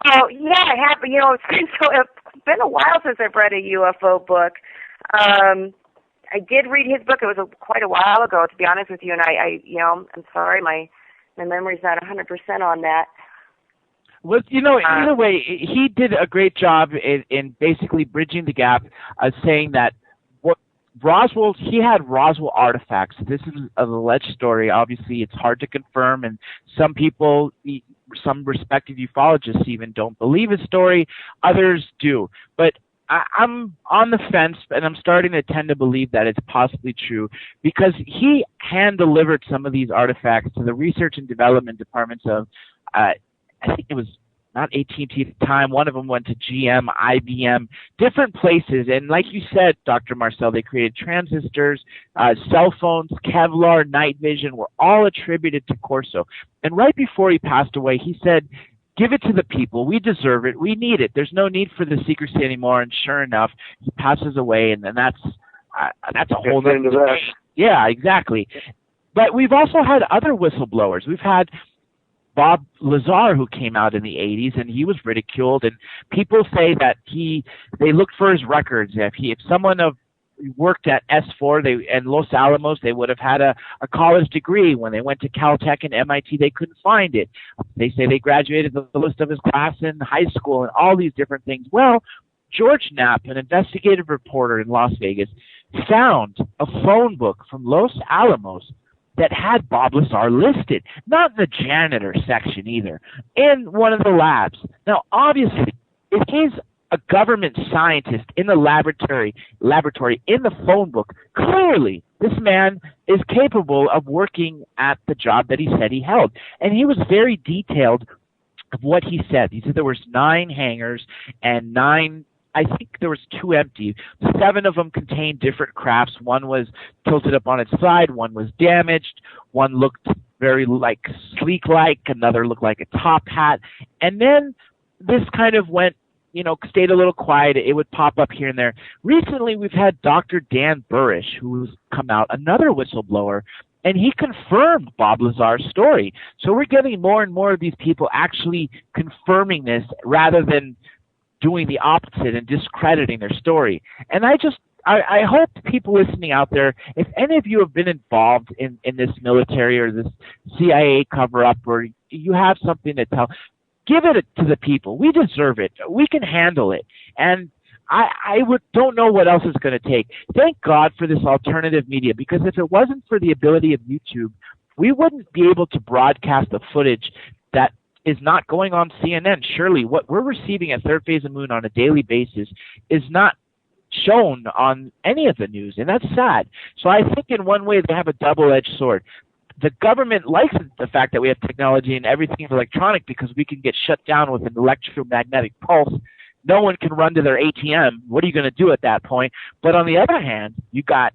S5: Oh, yeah, I have. It's been a while since I've read a UFO book. I did read his book. It was quite a while ago, to be honest with you, and I'm sorry, my memory's not 100% on that.
S2: Well, either way, he did a great job in basically bridging the gap, saying that what Roswell, he had Roswell artifacts. This is an alleged story. Obviously, it's hard to confirm, and some people, some respected ufologists even don't believe his story. Others do. But I'm on the fence, and I'm starting to tend to believe that it's possibly true because he hand-delivered some of these artifacts to the research and development departments of, I think it was not AT&T at the time. One of them went to GM, IBM, different places. And like you said, Dr. Marcel, they created transistors, cell phones, Kevlar, night vision, were all attributed to Corso. And right before he passed away, he said, give it to the people. We deserve it. We need it. There's no need for the secrecy anymore. And sure enough, he passes away, and then that's a whole other debate. Yeah, exactly. But we've also had other whistleblowers. We've had Bob Lazar, who came out in the 80s, and he was ridiculed. And people say that they looked for his records. If someone worked at S4 and Los Alamos, they would have had a college degree. When they went to Caltech and MIT, they couldn't find it. They say they graduated the list of his class in high school and all these different things. Well, George Knapp, an investigative reporter in Las Vegas, found a phone book from Los Alamos that had Bob Lazar listed, not in the janitor section either, in one of the labs. Now, obviously, if he's a government scientist in the laboratory in the phone book, clearly this man is capable of working at the job that he said he held. And he was very detailed of what he said. He said there was 9 hangars and 9, I think there was 2 empty. 7 of them contained different crafts. One was tilted up on its side. One was damaged. One looked very sleek-like. Another looked like a top hat. And then this kind of went, stayed a little quiet. It would pop up here and there. Recently, we've had Dr. Dan Burrish, who's come out, another whistleblower, and he confirmed Bob Lazar's story. So we're getting more and more of these people actually confirming this rather than doing the opposite and discrediting their story. And I hope people listening out there, if any of you have been involved in this military or this CIA cover-up, or you have something to tell, give it to the people. We deserve it. We can handle it. And I don't know what else it's going to take. Thank God for this alternative media, because if it wasn't for the ability of YouTube, we wouldn't be able to broadcast the footage that is not going on CNN. Surely what we're receiving at Third Phase of Moon on a daily basis is not shown on any of the news, and that's sad. So I think in one way they have a double-edged sword. The government likes the fact that we have technology and everything is electronic because we can get shut down with an electromagnetic pulse. No one can run to their ATM. What are you going to do at that point? But on the other hand, you got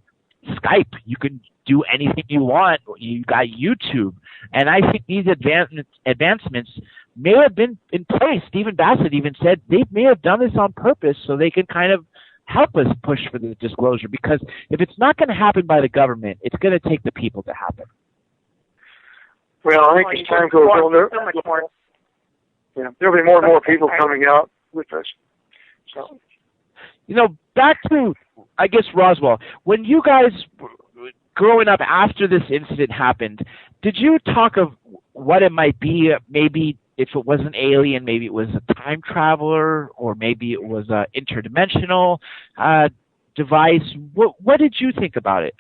S2: Skype. You can do anything you want. You got YouTube. And I think these advancements may have been in place. Stephen Bassett even said they may have done this on purpose so they can kind of help us push for the disclosure. Because if it's not going to happen by the government, it's going to take the people to happen.
S4: Well, I think as time goes on, there'll be more and more people coming out with us. So,
S2: back to, I guess, Roswell. When you guys, growing up after this incident happened, did you talk of what it might be? Maybe if it was an alien, maybe it was a time traveler, or maybe it was an interdimensional device. What did you think about it?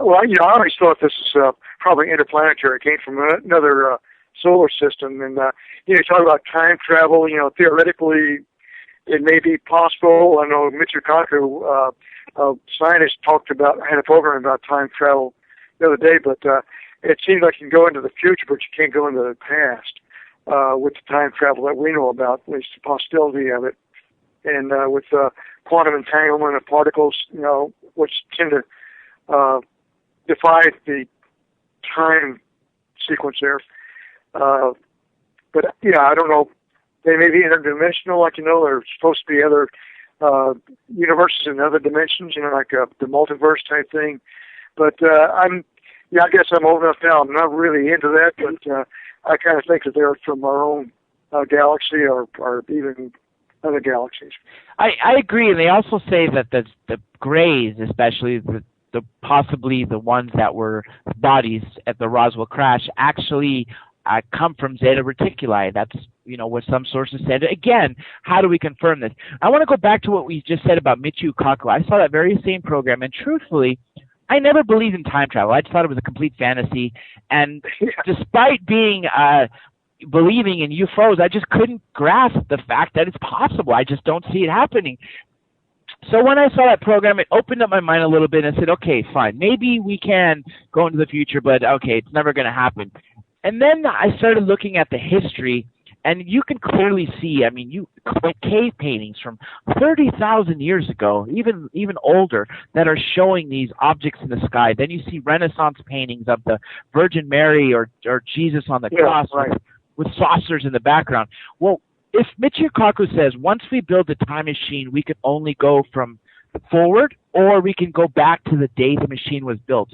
S4: Well, I always thought this was probably interplanetary. It came from another solar system. And, you talk about time travel, theoretically, it may be possible. I know Mitchell Kaku, scientist, had a program about time travel the other day, but it seems like you can go into the future, but you can't go into the past with the time travel that we know about, at least the possibility of it. And with quantum entanglement of particles, which tend to defy the time sequence there. But, I don't know. They may be interdimensional, like, there's supposed to be other universes in other dimensions, like the multiverse type thing. But I guess I'm old enough now. I'm not really into that, but I kind of think that they're from our own galaxy or even other galaxies.
S2: I agree, and they also say that the grays, especially the possibly the ones that were bodies at the Roswell crash, actually come from Zeta Reticuli. That's, what some sources said. Again, how do we confirm this? I want to go back to what we just said about Michio Kaku. I saw that very same program, and truthfully, I never believed in time travel. I just thought it was a complete fantasy. And despite being believing in UFOs, I just couldn't grasp the fact that it's possible. I just don't see it happening. So when I saw that program, it opened up my mind a little bit and said, okay, fine, maybe we can go into the future, but okay, it's never going to happen. And then I started looking at the history, and you can clearly see, cave paintings from 30,000 years ago, even older, that are showing these objects in the sky. Then you see Renaissance paintings of the Virgin Mary or Jesus on the cross, right, with saucers in the background. Well, if Michio Kaku says once we build the time machine, we can only go from forward, or we can go back to the day the machine was built.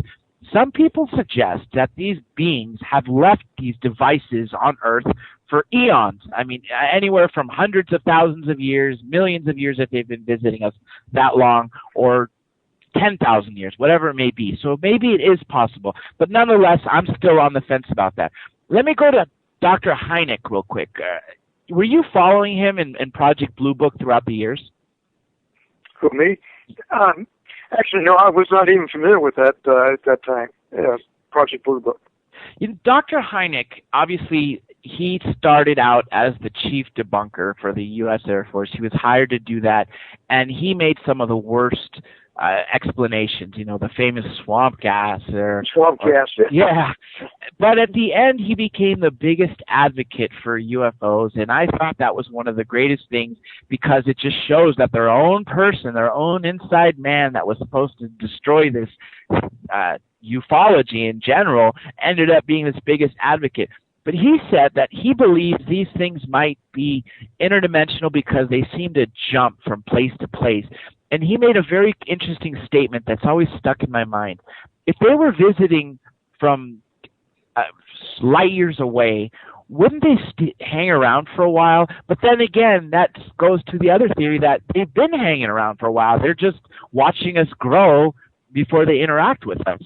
S2: Some people suggest that these beings have left these devices on Earth for eons. Anywhere from hundreds of thousands of years, millions of years if they've been visiting us that long, or 10,000 years, whatever it may be. So maybe it is possible. But nonetheless, I'm still on the fence about that. Let me go to Dr. Hynek real quick. Were you following him in Project Blue Book throughout the years?
S4: Who, me? Actually, no, I was not even familiar with that at that time, Project Blue Book.
S2: Dr. Hynek, obviously, he started out as the chief debunker for the U.S. Air Force. He was hired to do that, and he made some of the worst explanations, the famous swamp gas.
S4: Swamp gas.
S2: Yeah. But at the end, he became the biggest advocate for UFOs, and I thought that was one of the greatest things, because it just shows that their own person, their own inside man that was supposed to destroy this ufology in general, ended up being this biggest advocate. But he said that he believes these things might be interdimensional because they seem to jump from place to place. And he made a very interesting statement that's always stuck in my mind. If they were visiting from light years away, wouldn't they hang around for a while? But then again, that goes to the other theory that they've been hanging around for a while. They're just watching us grow before they interact with us.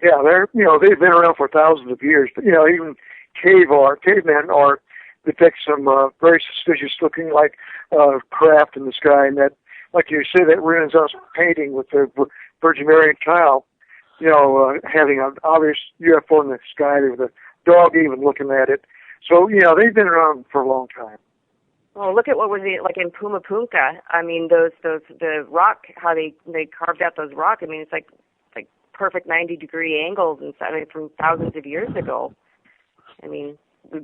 S4: Yeah, they've been around for thousands of years. But, even caveman art depicts some very suspicious looking like craft in the sky, and that, like you say, that Renaissance painting with the Virgin Mary and child, having an obvious UFO in the sky with a dog even looking at it. So, they've been around for a long time.
S5: Well, look at what was it like in Pumapunka. The rock, how they carved out those rock. It's like perfect 90-degree angles and stuff. From thousands of years ago. We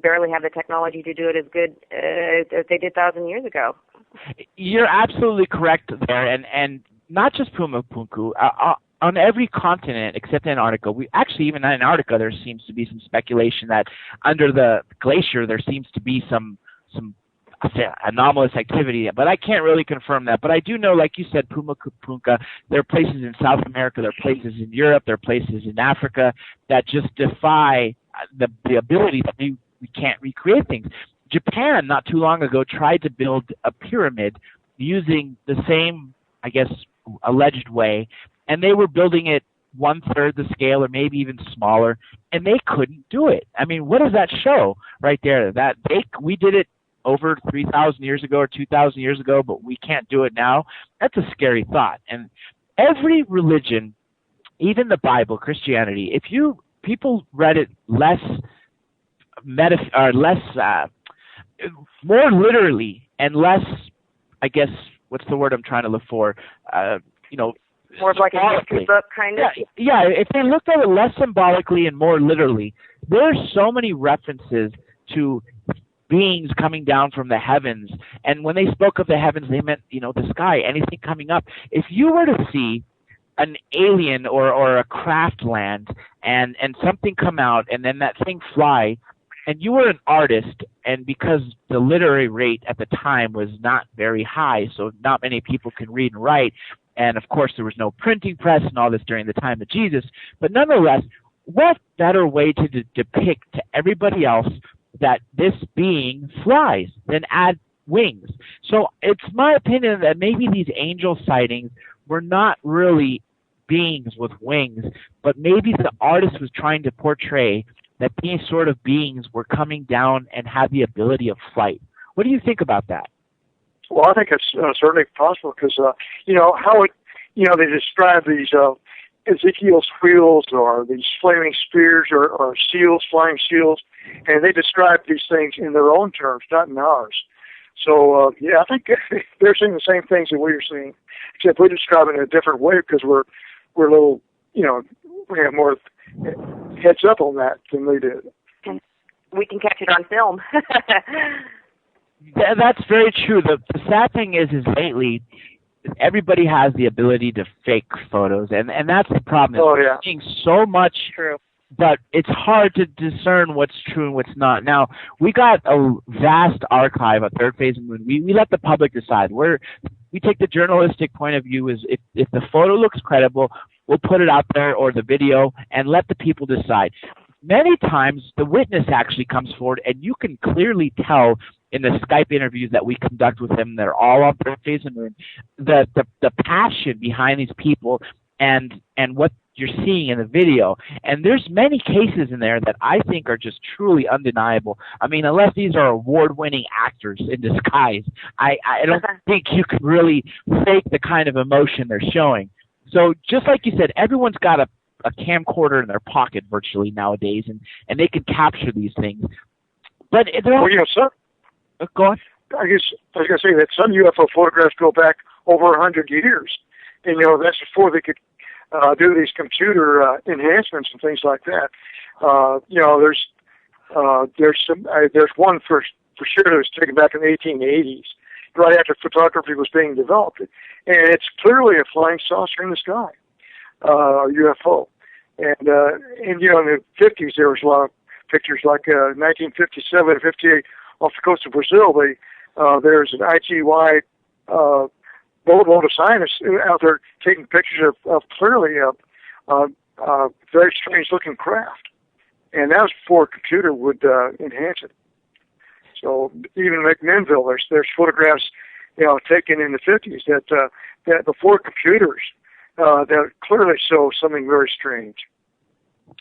S5: barely have the technology to do it as good as they did 1,000 years ago.
S2: You're absolutely correct there, and not just Pumapunku. On every continent except Antarctica, even in Antarctica, there seems to be some speculation that under the glacier there seems to be some anomalous activity, but I can't really confirm that. But I do know, like you said, Pumapunka, there are places in South America, there are places in Europe, there are places in Africa that just defy the ability that we can't recreate things. Japan, not too long ago, tried to build a pyramid using the same, I guess, alleged way, and they were building it 1/3 the scale or maybe even smaller, and they couldn't do it. What does that show right there? That we did it over 3,000 years ago or 2,000 years ago, but we can't do it now. That's a scary thought. And every religion, even the Bible, Christianity, people read it more literally and less, I guess, what's the word I'm trying to look for?
S5: More of like a history book kind of?
S2: Yeah, if they looked at it less symbolically and more literally, there's so many references to beings coming down from the heavens. And when they spoke of the heavens, they meant, the sky, anything coming up. If you were to see an alien or a craft land and something come out and then that thing fly, and you were an artist, and because the literary rate at the time was not very high, so not many people can read and write, and of course there was no printing press and all this during the time of Jesus, but nonetheless, what better way to depict to everybody else that this being flies than add wings? So it's my opinion that maybe these angel sightings were not really beings with wings, but maybe the artist was trying to portray that these sort of beings were coming down and had the ability of flight. What do you think about that?
S4: Well, I think it's certainly possible because, how it, they describe these Ezekiel's wheels or these flaming spears or seals, flying seals, and they describe these things in their own terms, not in ours. So, I think they're seeing the same things that we're seeing, except we describe it in a different way because we're a little, we have more heads up on that than they did.
S5: We can catch it on film.
S2: That's very true. The sad thing is lately, everybody has the ability to fake photos, and that's the problem. We're seeing so much,
S5: True.
S2: But it's hard to discern what's true and what's not. Now, we got a vast archive of Third Phase of the Moon. We let the public decide. We take the journalistic point of view is if the photo looks credible, we'll put it out there, or the video, and let the people decide. Many times, the witness actually comes forward, and you can clearly tell in the Skype interviews that we conduct with them, they're all on Third Phase of the Moon, the passion behind these people and what you're seeing in the video. And there's many cases in there that I think are just truly undeniable. I mean, unless these are award-winning actors in disguise, I don't think you can really fake the kind of emotion they're showing. So just like you said, everyone's got a camcorder in their pocket virtually nowadays, and they can capture these things. But go on.
S4: I was going to say that some UFO photographs go back over 100 years. And, that's before they could do these computer enhancements and things like that. There's one for sure that was taken back in the 1880s, right after photography was being developed. And it's clearly a flying saucer in the sky, a UFO. And in the 50s, there was a lot of pictures, like 1957 and 58 off the coast of Brazil. There's an IGY boatload of scientists out there taking pictures of clearly very strange-looking craft. And that was before a computer would enhance it. So even McMinnville, there's photographs, taken in the 50s that before computers that clearly show something very strange.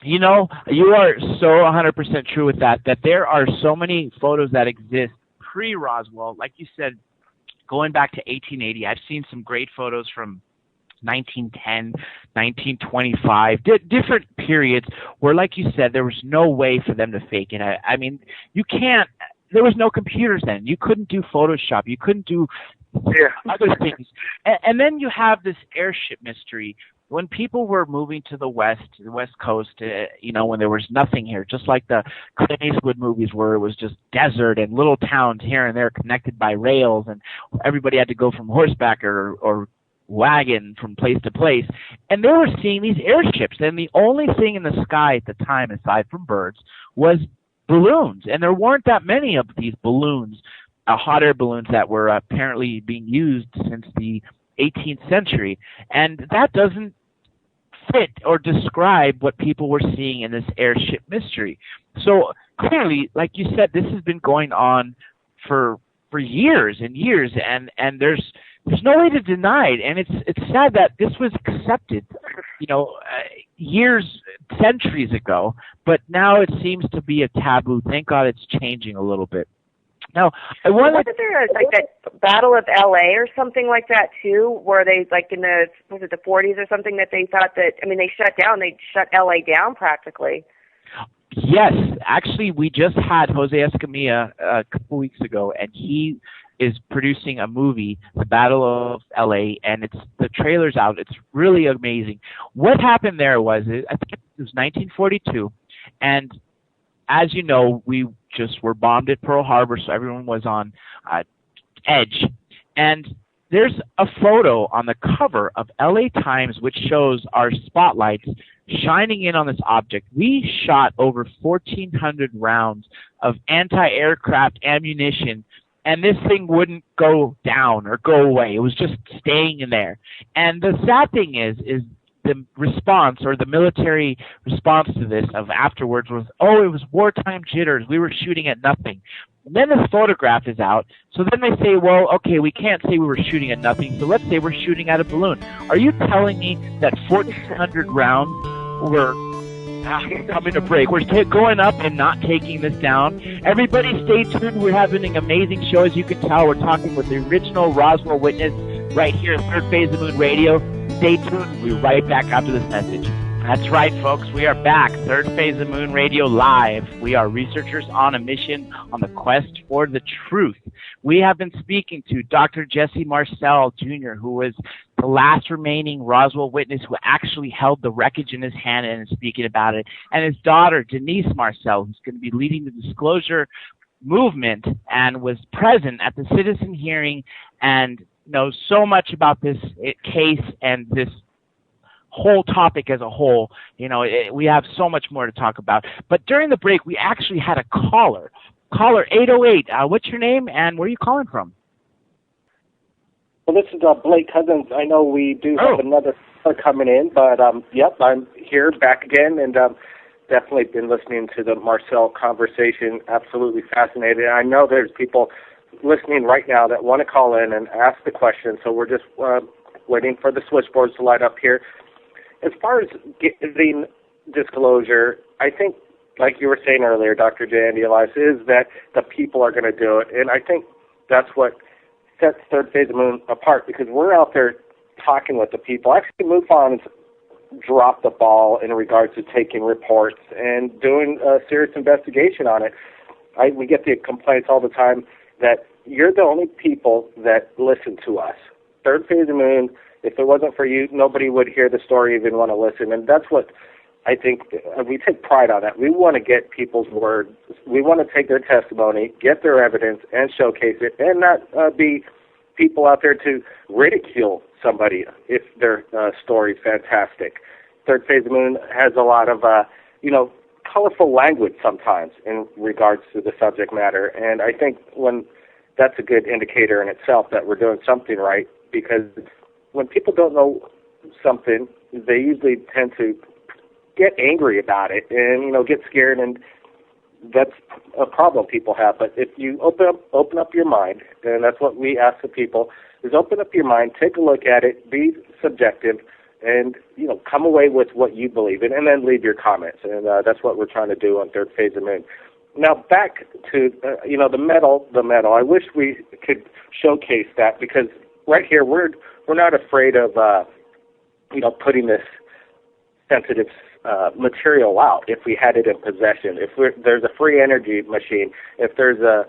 S2: You are so 100% true with that there are so many photos that exist pre-Roswell. Like you said, going back to 1880, I've seen some great photos from 1910, 1925, different periods where, like you said, there was no way for them to fake it. I mean, you can't. There was no computers then. You couldn't do Photoshop. You couldn't do other things. And then you have this airship mystery. When people were moving to the West Coast, when there was nothing here, just like the Clint Eastwood movies where it was just desert and little towns here and there connected by rails, and everybody had to go from horseback or wagon from place to place. And they were seeing these airships, and the only thing in the sky at the time, aside from birds, was balloons. And there weren't that many of these balloons, hot air balloons, that were apparently being used since the 18th century. And that doesn't fit or describe what people were seeing in this airship mystery. So clearly, like you said, this has been going on for years and years, and there's no way to deny it. And it's sad that this was accepted, centuries ago, but now it seems to be a taboo. Thank God it's changing a little bit. Now,
S5: wasn't there like that Battle of L.A. or something like that too, where they, like in the 40s or something, that they thought that, they shut L.A. down practically.
S2: Yes, actually, we just had Jose Escamilla a couple weeks ago, and he is producing a movie, The Battle of L.A., and the trailer's out. It's really amazing. What happened there was, I think it was 1942, and as you know, we just were bombed at Pearl Harbor, so everyone was on edge. And there's a photo on the cover of LA Times which shows our spotlights shining in on this object. We shot over 1,400 rounds of anti-aircraft ammunition, and this thing wouldn't go down or go away. It was just staying in there. And the sad thing is the response, or the military response to this of afterwards, was, it was wartime jitters. We were shooting at nothing. And then this photograph is out. So then they say, well, okay, we can't say we were shooting at nothing, so let's say we're shooting at a balloon. Are you telling me that 1,400 rounds were We're coming to break. We're going up and not taking this down. Everybody stay tuned. We're having an amazing show. As you can tell, we're talking with the original Roswell witness right here at Third Phase of Moon Radio. Stay tuned. We'll be right back after this message. That's right, folks. We are back. Third Phase of Moon Radio live. We are researchers on a mission on the quest for the truth. We have been speaking to Dr. Jesse Marcel, Jr., who was the last remaining Roswell witness who actually held the wreckage in his hand and is speaking about it, and his daughter, Denise Marcel, who's going to be leading the disclosure movement and was present at the citizen hearing and knows so much about this case and this whole topic as a whole. We have so much more to talk about. But during the break, we actually had a caller. Caller 808. What's your name and where are you calling from?
S3: Well, this is Blake Cousins. I know we do have another caller coming in, but yep, I'm here back again, and definitely been listening to the Marcel conversation. Absolutely fascinated. I know there's people listening right now that want to call in and ask the question, so we're just waiting for the switchboards to light up here. As far as getting disclosure, I think, like you were saying earlier, Dr. J. Andy Elias, is that the people are going to do it. And I think that's what sets Third Phase of Moon apart, because we're out there talking with the people. Actually, MUFON's dropped the ball in regards to taking reports and doing a serious investigation on it. We get the complaints all the time that you're the only people that listen to us. Third Phase of Moon, if it wasn't for you, nobody would hear the story, even want to listen. And that's what I think we take pride on that. We want to get people's words. We want to take their testimony, get their evidence, and showcase it, and not be people out there to ridicule somebody if their story's fantastic. Third Phase of Moon has a lot of, colorful language sometimes in regards to the subject matter. And I think that's a good indicator in itself that we're doing something right, because when people don't know something, they usually tend to get angry about it and, get scared, and that's a problem people have. But if you open up your mind, and that's what we ask the people, is open up your mind, take a look at it, be subjective, and, come away with what you believe in, and then leave your comments. And that's what we're trying to do on Third Phase of Moon. Now, back to, the metal. I wish we could showcase that, because right here, we're not afraid of, putting this sensitive material out if we had it in possession. If there's a free energy machine, if there's a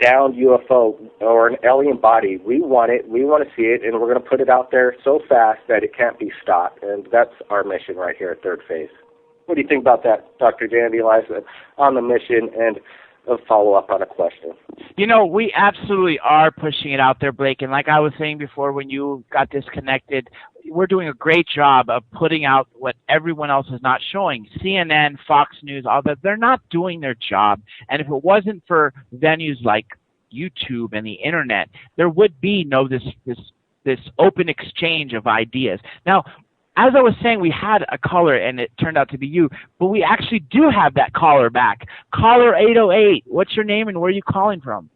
S3: downed UFO or an alien body, we want it, we want to see it, and we're going to put it out there so fast that it can't be stopped. And that's our mission right here at Third Phase. What do you think about that, Dr. Jandy Eliza, on the mission and a follow-up on a question?
S2: We absolutely are pushing it out there, Blake. And like I was saying before when you got disconnected, we're doing a great job of putting out what everyone else is not showing. CNN, Fox News, all that, they're not doing their job. And if it wasn't for venues like YouTube and the Internet, there would be this open exchange of ideas. Now, as I was saying, we had a caller, and it turned out to be you, but we actually do have that caller back. Caller 808, what's your name and where are you calling from?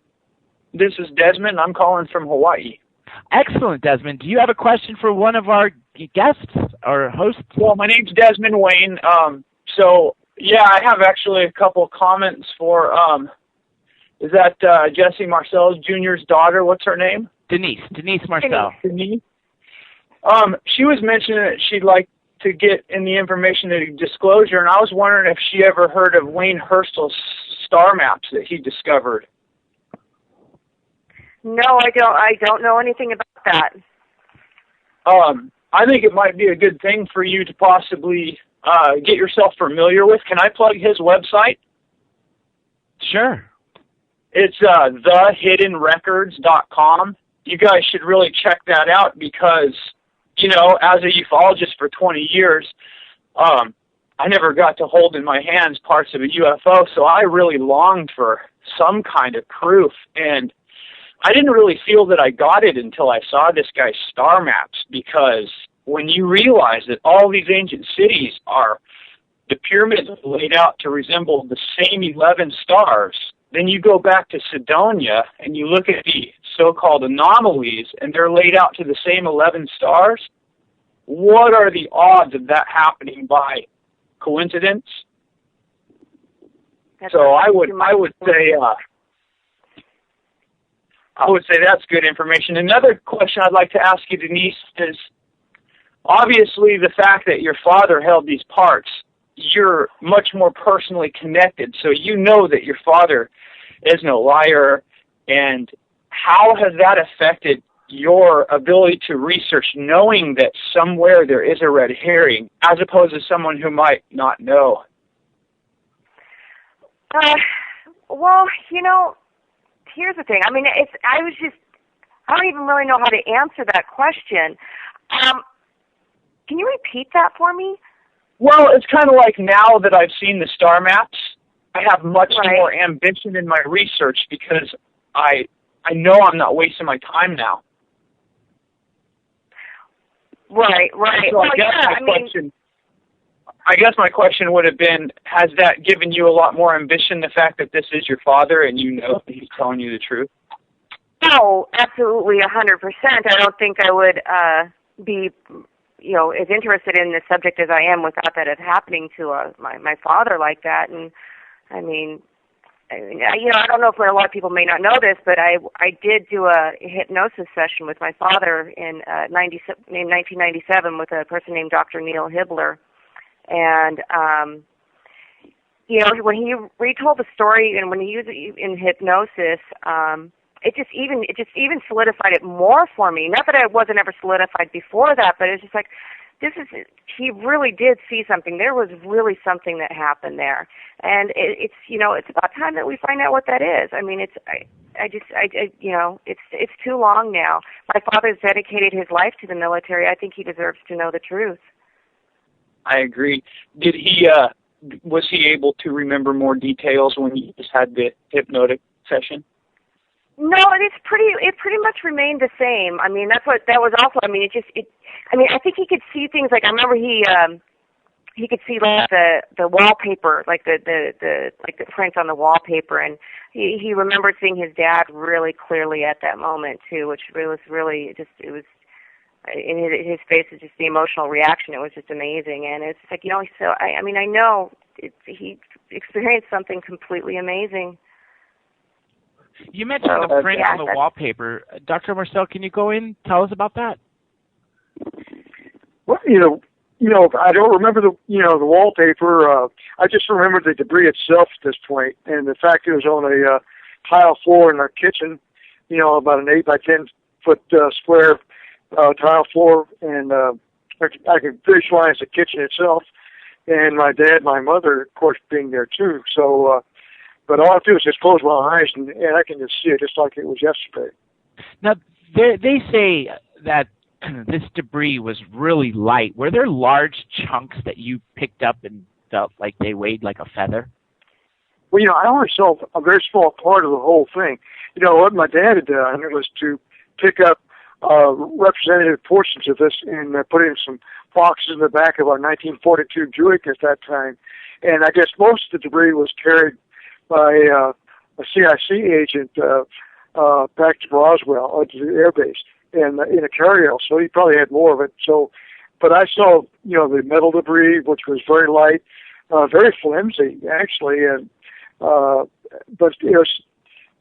S6: This is Desmond. I'm calling from Hawaii.
S2: Excellent, Desmond. Do you have a question for one of our guests or hosts?
S6: Well, my name's Desmond Wayne. I have actually a couple comments for, is that Jesse Marcel Jr.'s daughter? What's her name?
S2: Denise Marcel.
S6: Denise. She was mentioning that she'd like to get in the information to disclosure, and I was wondering if she ever heard of Wayne Herschel's star maps that he discovered.
S5: No, I don't know anything about that.
S6: I think it might be a good thing for you to possibly get yourself familiar with. Can I plug his website?
S2: Sure.
S6: It's thehiddenrecords.com. You guys should really check that out because, as a ufologist for 20 years, I never got to hold in my hands parts of a UFO, so I really longed for some kind of proof, and I didn't really feel that I got it until I saw this guy's star maps, because when you realize that all these ancient cities the pyramids are laid out to resemble the same 11 stars, then you go back to Sidonia and you look at the so-called anomalies and they're laid out to the same 11 stars. What are the odds of that happening by coincidence.
S5: That's
S6: So I would say that's good information. Another question I'd like to ask you, Denise, is obviously the fact that your father held these parts, you're much more personally connected, so you know that your father is no liar. And how has that affected your ability to research, knowing that somewhere there is a red herring, as opposed to someone who might not know?
S5: Well, here's the thing. I mean, I don't even really know how to answer that question. Can you repeat that for me?
S6: Well, it's kind of like now that I've seen the star maps, I have much more ambition in my research because I know I'm not wasting my time now.
S5: Right.
S6: So I guess my question would have been, has that given you a lot more ambition, the fact that this is your father and you know that he's telling you the truth?
S5: No, absolutely, 100%. I don't think I would be, as interested in the subject as I am without that happening to my father like that. And I mean, I don't know if a lot of people may not know this, but I did do a hypnosis session with my father in 1997 with a person named Dr. Neil Hibbler. And, when he retold the story and when he used it in hypnosis, it just even solidified it more for me. Not that it wasn't ever solidified before that, but it's just like, he really did see something. There was really something that happened there. And it's about time that we find out what that is. I mean, it's too long now. My father's dedicated his life to the military. I think he deserves to know the truth.
S6: I agree. Did he, was he able to remember more details when he just had the hypnotic session?
S5: No, it pretty much remained the same. I mean, that was also, I mean, I think he could see things, like, I remember he could see like the wallpaper, like the prints on the wallpaper, and he remembered seeing his dad really clearly at that moment too, which was really just, it was, in his face is just the emotional reaction. It was just amazing, and it's like, so I know he experienced something completely amazing.
S2: You mentioned the print on the wallpaper. Dr. Marcel, can you go in, tell us about that?
S4: Well, I don't remember the wallpaper. I just remember the debris itself at this point, and the fact it was on a tile floor in our kitchen. About an 8 by 10 foot square tile floor, and I could visualize the kitchen itself, and my dad, my mother, of course, being there too. So, but all I do is just close my eyes, and I can just see it just like it was yesterday.
S2: Now, they say that this debris was really light. Were there large chunks that you picked up and felt like they weighed like a feather?
S4: Well, I only saw a very small part of the whole thing. What my dad had done was to pick up representative portions of this and put in some boxes in the back of our 1942 Buick at that time. And I guess most of the debris was carried by a CIC agent back to Roswell, to the air base, and in a carryall. So he probably had more of it. So, but I saw, the metal debris, which was very light, very flimsy, actually, and but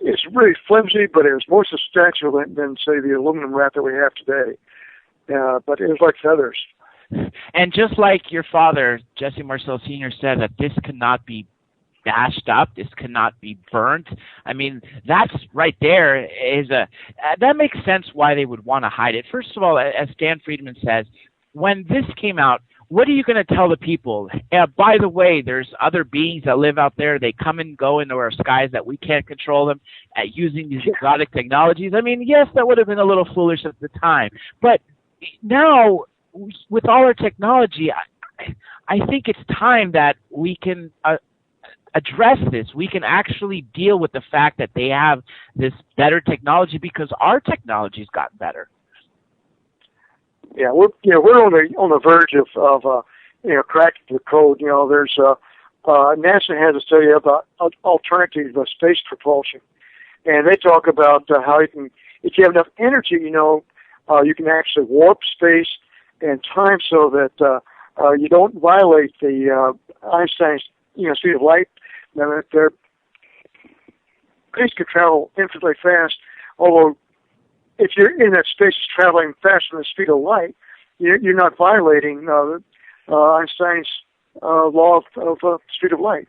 S4: it's really flimsy, but it was more substantial than say the aluminum wrap that we have today. But it was like feathers.
S2: And just like your father, Jesse Marcel Sr., said that this cannot be bashed up, this cannot be burnt. I mean, that's right there is that makes sense why they would want to hide it. First of all, as Stan Friedman says, when this came out, what are you going to tell the people? By the way, there's other beings that live out there. They come and go into our skies that we can't control them using these exotic technologies. I mean, yes, that would have been a little foolish at the time. But now, with all our technology, I think it's time that we can address this. We can actually deal with the fact that they have this better technology because our technology's gotten better.
S4: Yeah, we're on the verge of cracking the code. There's NASA has a study about alternative space propulsion, and they talk about how you can, if you have enough energy, you can actually warp space and time so that you don't violate the Einstein's speed of light. Now, their space could travel infinitely fast, although if you're in that space traveling faster than the speed of light, you're not violating Einstein's law of speed of light.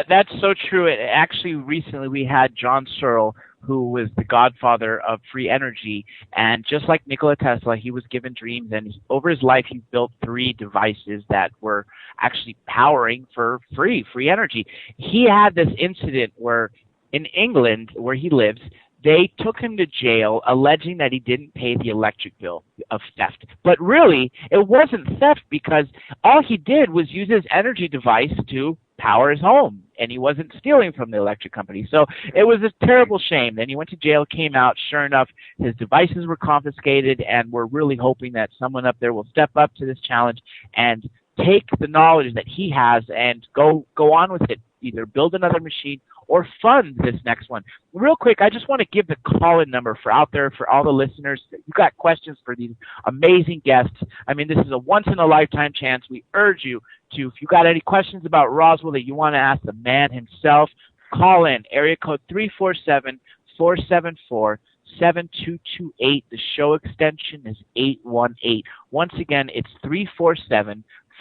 S2: That's so true. Actually, recently we had John Searle, who was the godfather of free energy, and just like Nikola Tesla, he was given dreams, and over his life he built 3 devices that were actually powering for free energy. He had this incident where in England, where he lives, they took him to jail alleging that he didn't pay the electric bill of theft. But really, it wasn't theft, because all he did was use his energy device to power his home, and he wasn't stealing from the electric company. So it was a terrible shame. Then he went to jail, came out. Sure enough, his devices were confiscated, and we're really hoping that someone up there will step up to this challenge and take the knowledge that he has and go on with it, either build another machine or fund this next one. Real quick, I just want to give the call-in number for out there for all the listeners. You got questions for these amazing guests. I mean, this is a once-in-a-lifetime chance. We urge you to, if you got any questions about Roswell that you want to ask the man himself, call in, area code 347-474-7228. The show extension is 818. Once again, it's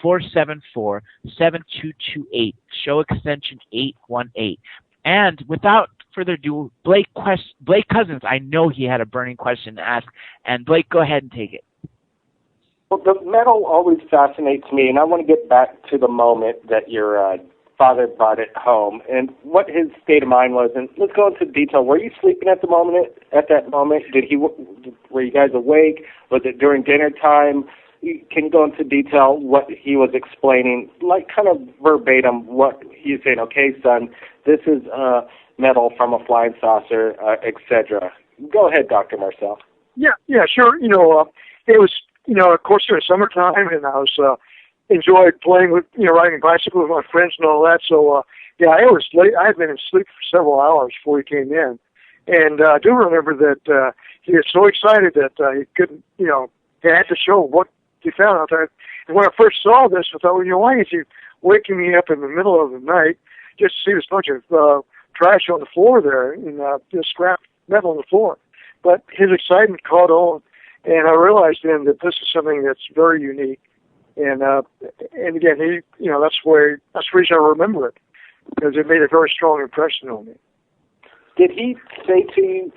S2: 347-474-7228. Show extension 818. And without further ado, Blake Cousins, I know he had a burning question to ask. And Blake, go ahead and take it.
S3: Well, the metal always fascinates me, and I want to get back to the moment that your father brought it home and what his state of mind was. And let's go into detail. Were you sleeping at that moment? Were you guys awake? Was it during dinner time? Can you go into detail what he was explaining, like kind of verbatim what he's saying? Okay, son, this is metal from a flying saucer, etc. Go ahead, Dr. Marcel.
S4: Yeah, sure. It was, of course, during summertime, and I was enjoyed playing with, riding a bicycle with my friends and all that. So, it was late. I had been asleep for several hours before he came in, and I do remember that he was so excited that he couldn't, he had to show what he found out there. And when I first saw this, I thought, why is he waking me up in the middle of the night just to see this bunch of trash on the floor there, and just scrap metal on the floor? But his excitement caught on, and I realized then that this is something that's very unique. And again, that's the reason I remember it, because it made a very strong impression on me.
S3: Did he say to you,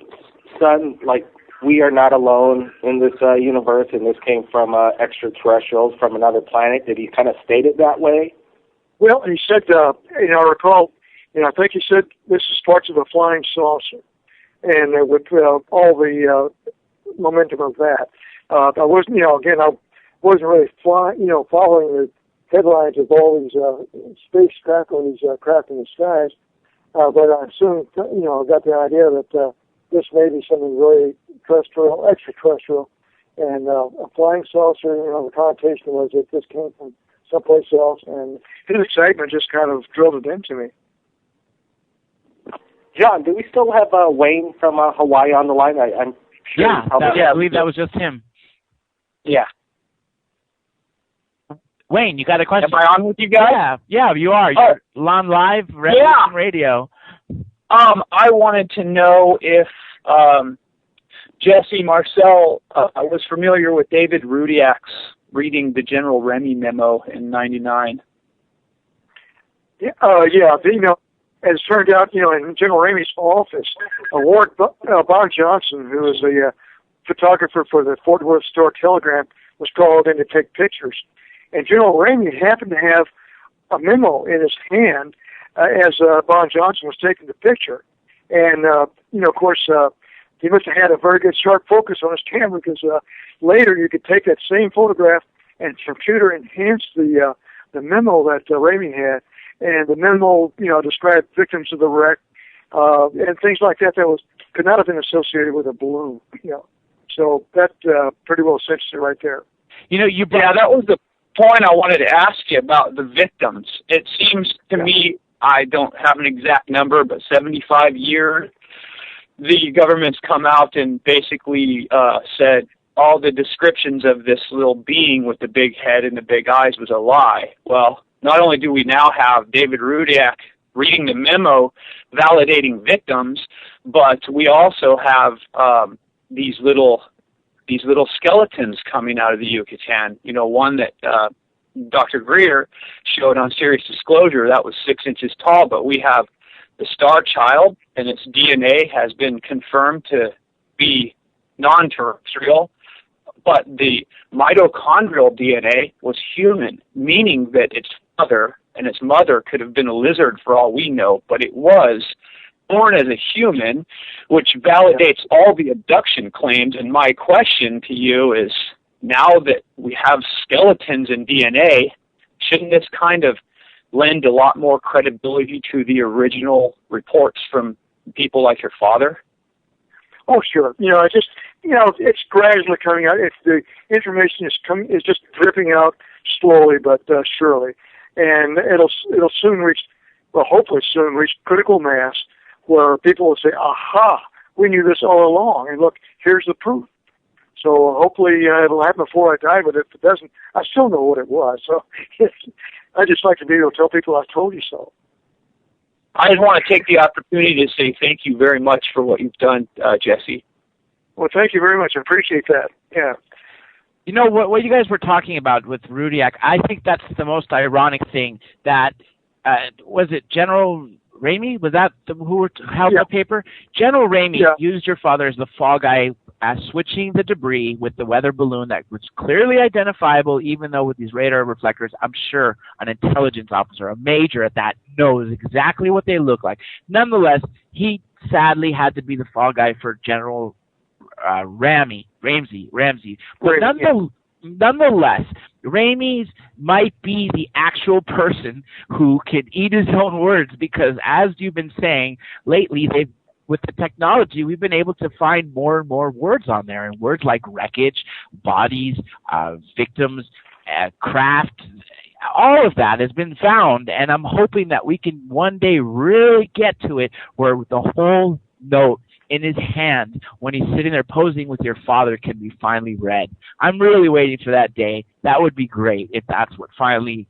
S3: son, like, we are not alone in this universe, and this came from extraterrestrials from another planet? Did he kind of state it that way? Well, he said, I recall, I think he said this is parts of a flying saucer, and with all the momentum of that, I wasn't, I wasn't really following the headlines of all these spacecraft or these craft in the skies, but I soon, got the idea that this may be something really extraterrestrial, and a flying saucer, the connotation was that this came from someplace else, and his excitement just kind of drilled it into me. John, do we still have Wayne from Hawaii on the line? I'm sure.
S2: I believe that was just him.
S6: Yeah.
S2: Wayne, you got a question?
S6: Am I on with you guys?
S2: Yeah, you are. You're on live radio.
S6: I wanted to know if Jesse Marcel was familiar with David Rudiak's reading the General Remy memo in '99.
S4: Yeah, as it turned out, in General Remy's office, Bob Johnson, who was a photographer for the Fort Worth Star-Telegram, was called in to take pictures. And General Remy happened to have a memo in his hand as Bob Johnson was taking the picture. And, of course, he must have had a very good sharp focus on his camera, because later you could take that same photograph and computer enhance the memo that Remy had. And the memo, described victims of the wreck and things like that could not have been associated with a balloon. So that pretty well cinched it right there.
S6: That was the point I wanted to ask you about the victims. It seems to me, I don't have an exact number, but 75 years, the government's come out and basically said all the descriptions of this little being with the big head and the big eyes was a lie. Well, not only do we now have David Rudiak reading the memo validating victims, but we also have these little skeletons coming out of the Yucatan. You know, one that Dr. Greer showed on Serious Disclosure, that was 6 inches tall, but we have the star child, and its DNA has been confirmed to be non-terrestrial, but the mitochondrial DNA was human, meaning that its father and its mother could have been a lizard for all we know, but it was born as a human, which validates all the abduction claims. And my question to you is, now that we have skeletons and DNA, shouldn't this kind of lend a lot more credibility to the original reports from people like your father?
S4: Oh, sure. It's gradually coming out. It's the information is just dripping out slowly but surely, and it'll soon reach, well, hopefully soon reach critical mass, where people will say, "Aha, we knew this all along, and look, here's the proof." So hopefully it'll happen before I die. But if it doesn't, I still know what it was. So I just like to be able to tell people I told you so.
S6: I just want to take the opportunity to say thank you very much for what you've done, Jesse.
S4: Well, thank you very much. I appreciate that. Yeah.
S2: You know, what you guys were talking about with Rudiak, I think that's the most ironic thing. That was it General Ramey? Was that who held the paper? General Ramey used your father as the fall guy, switching the debris with the weather balloon that was clearly identifiable, even though with these radar reflectors, I'm sure an intelligence officer, a major at that, knows exactly what they look like. Nonetheless, he sadly had to be the fall guy for General Ramsey. But nonetheless, Ramey's might be the actual person who can eat his own words, because as you've been saying lately, with the technology, we've been able to find more and more words on there, and words like wreckage, bodies, victims, craft, all of that has been found, and I'm hoping that we can one day really get to it where the whole note in his hand when he's sitting there posing with your father can be finally read. I'm really waiting for that day. That would be great if that's what finally,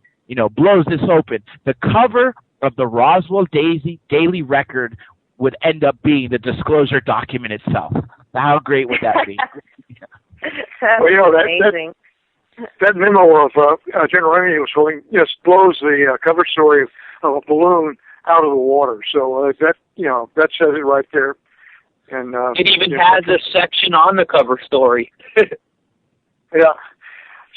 S2: blows this open. The cover of the Roswell Daily Record would end up being the disclosure document itself. How great would that be?
S4: Well, amazing. That memo of General Ramey was holding blows the cover story of a balloon out of the water. So that says it right there. And
S6: it even has a section on the cover story.
S4: Yeah.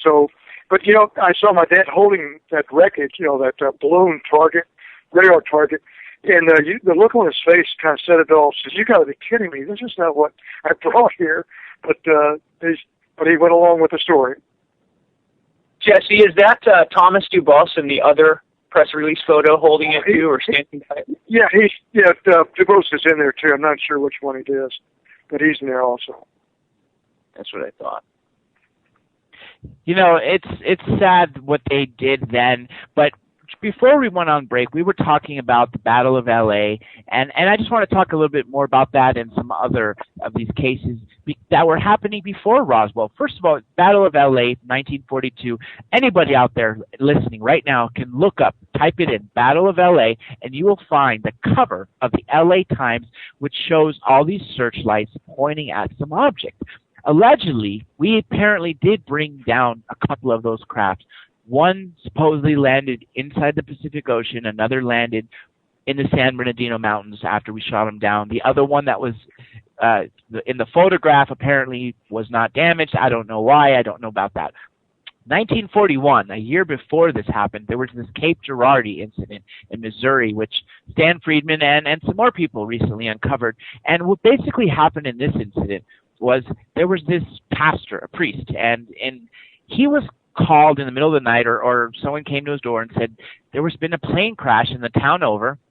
S4: So, but I saw my dad holding that wreckage, that balloon target, radar target, and the look on his face kind of said it all. Says, "You got to be kidding me! This is not what I brought here." But he went along with the story.
S6: Jesse, is that Thomas Dubus in the other press release photo holding it too, or standing by it?
S4: Yeah, Dubus is in there too. I'm not sure which one it is, but he's in there also.
S6: That's what I thought.
S2: It's sad what they did then, but before we went on break, we were talking about the Battle of L.A., and I just want to talk a little bit more about that and some other of these cases that were happening before Roswell. First of all, Battle of L.A., 1942. Anybody out there listening right now can look up, type it in, Battle of L.A., and you will find the cover of the L.A. Times, which shows all these searchlights pointing at some object. Allegedly, we apparently did bring down a couple of those crafts. One supposedly landed inside the Pacific Ocean. Another landed in the San Bernardino Mountains after we shot them down. The other one that was in the photograph apparently was not damaged. I don't know why. I don't know about that. 1941, a year before this happened, there was this Cape Girardi incident in Missouri, which Stan Friedman and some more people recently uncovered. And what basically happened in this incident was there was this pastor, a priest, and he was called in the middle of the night, or someone came to his door and said, there was been a plane crash in the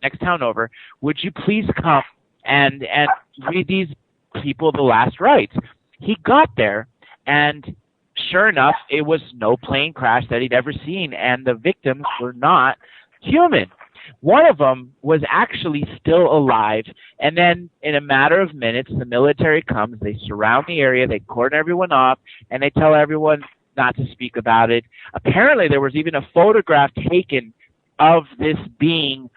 S2: next town over. Would you please come and read these people the last rites? He got there, and sure enough, it was no plane crash that he'd ever seen, and the victims were not human. One of them was actually still alive, and then in a matter of minutes, the military comes, they surround the area, they cordon everyone off, and they tell everyone not to speak about it. Apparently, there was even a photograph taken of this being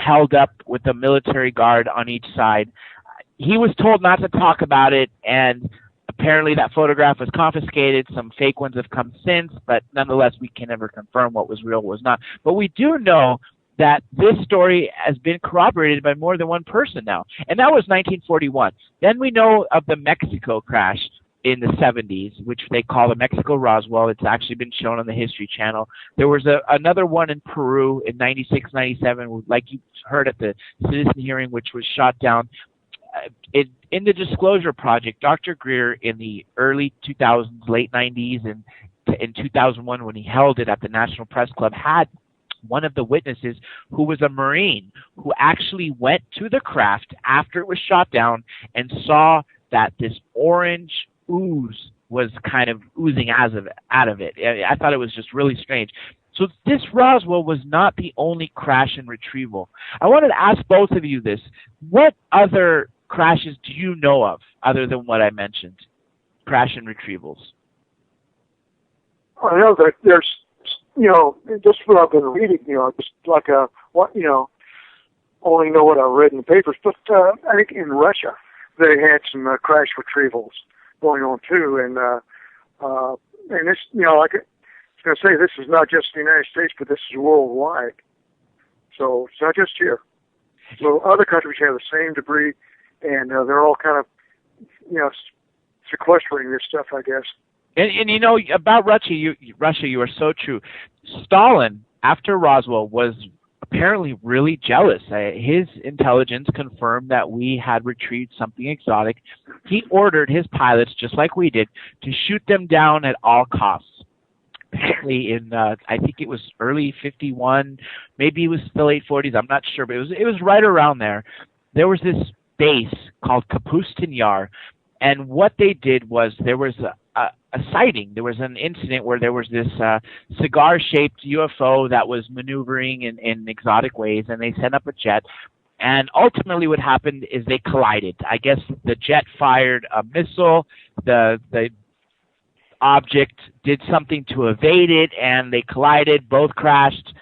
S2: held up with a military guard on each side. He was told not to talk about it, and apparently that photograph was confiscated. Some fake ones have come since, but nonetheless, we can never confirm what was real, what was not. But we do know that this story has been corroborated by more than one person now, and that was 1941. Then we know of the Mexico crash in the 70s, which they call the Mexico Roswell. It's actually been shown on the History Channel. There was another one in Peru in 96, 97, like you heard at the citizen hearing, which was shot down. In the Disclosure Project, Dr. Greer in the early 2000s, late 90s, and in 2001 when he held it at the National Press Club, had one of the witnesses who was a Marine who actually went to the craft after it was shot down and saw that this orange ooze was kind of oozing out of it. I thought it was just really strange. So this Roswell was not the only crash and retrieval. I wanted to ask both of you this. What other crashes do you know of other than what I mentioned? Crash and retrievals.
S4: I know that there's, just what I've been reading, just like only know what I read in the papers, but I think in Russia they had some crash retrievals going on too, and this, like I was going to say, this is not just the United States, but this is worldwide. So it's not just here. So other countries have the same debris, and they're all kind of, sequestering this stuff, I guess.
S2: And about Russia, you are so true. Stalin, after Roswell, was apparently really jealous. His intelligence confirmed that we had retrieved something exotic. He ordered his pilots, just like we did, to shoot them down at all costs. Apparently in, I think it was early 51, maybe it was the late 40s, I'm not sure, but it was right around there. There was this base called Kapustin Yar, and what they did was there was a sighting. There was an incident where there was this cigar-shaped UFO that was maneuvering in exotic ways, and they sent up a jet. And ultimately what happened is they collided. I guess the jet fired a missile, the object did something to evade it, and they collided, both crashed.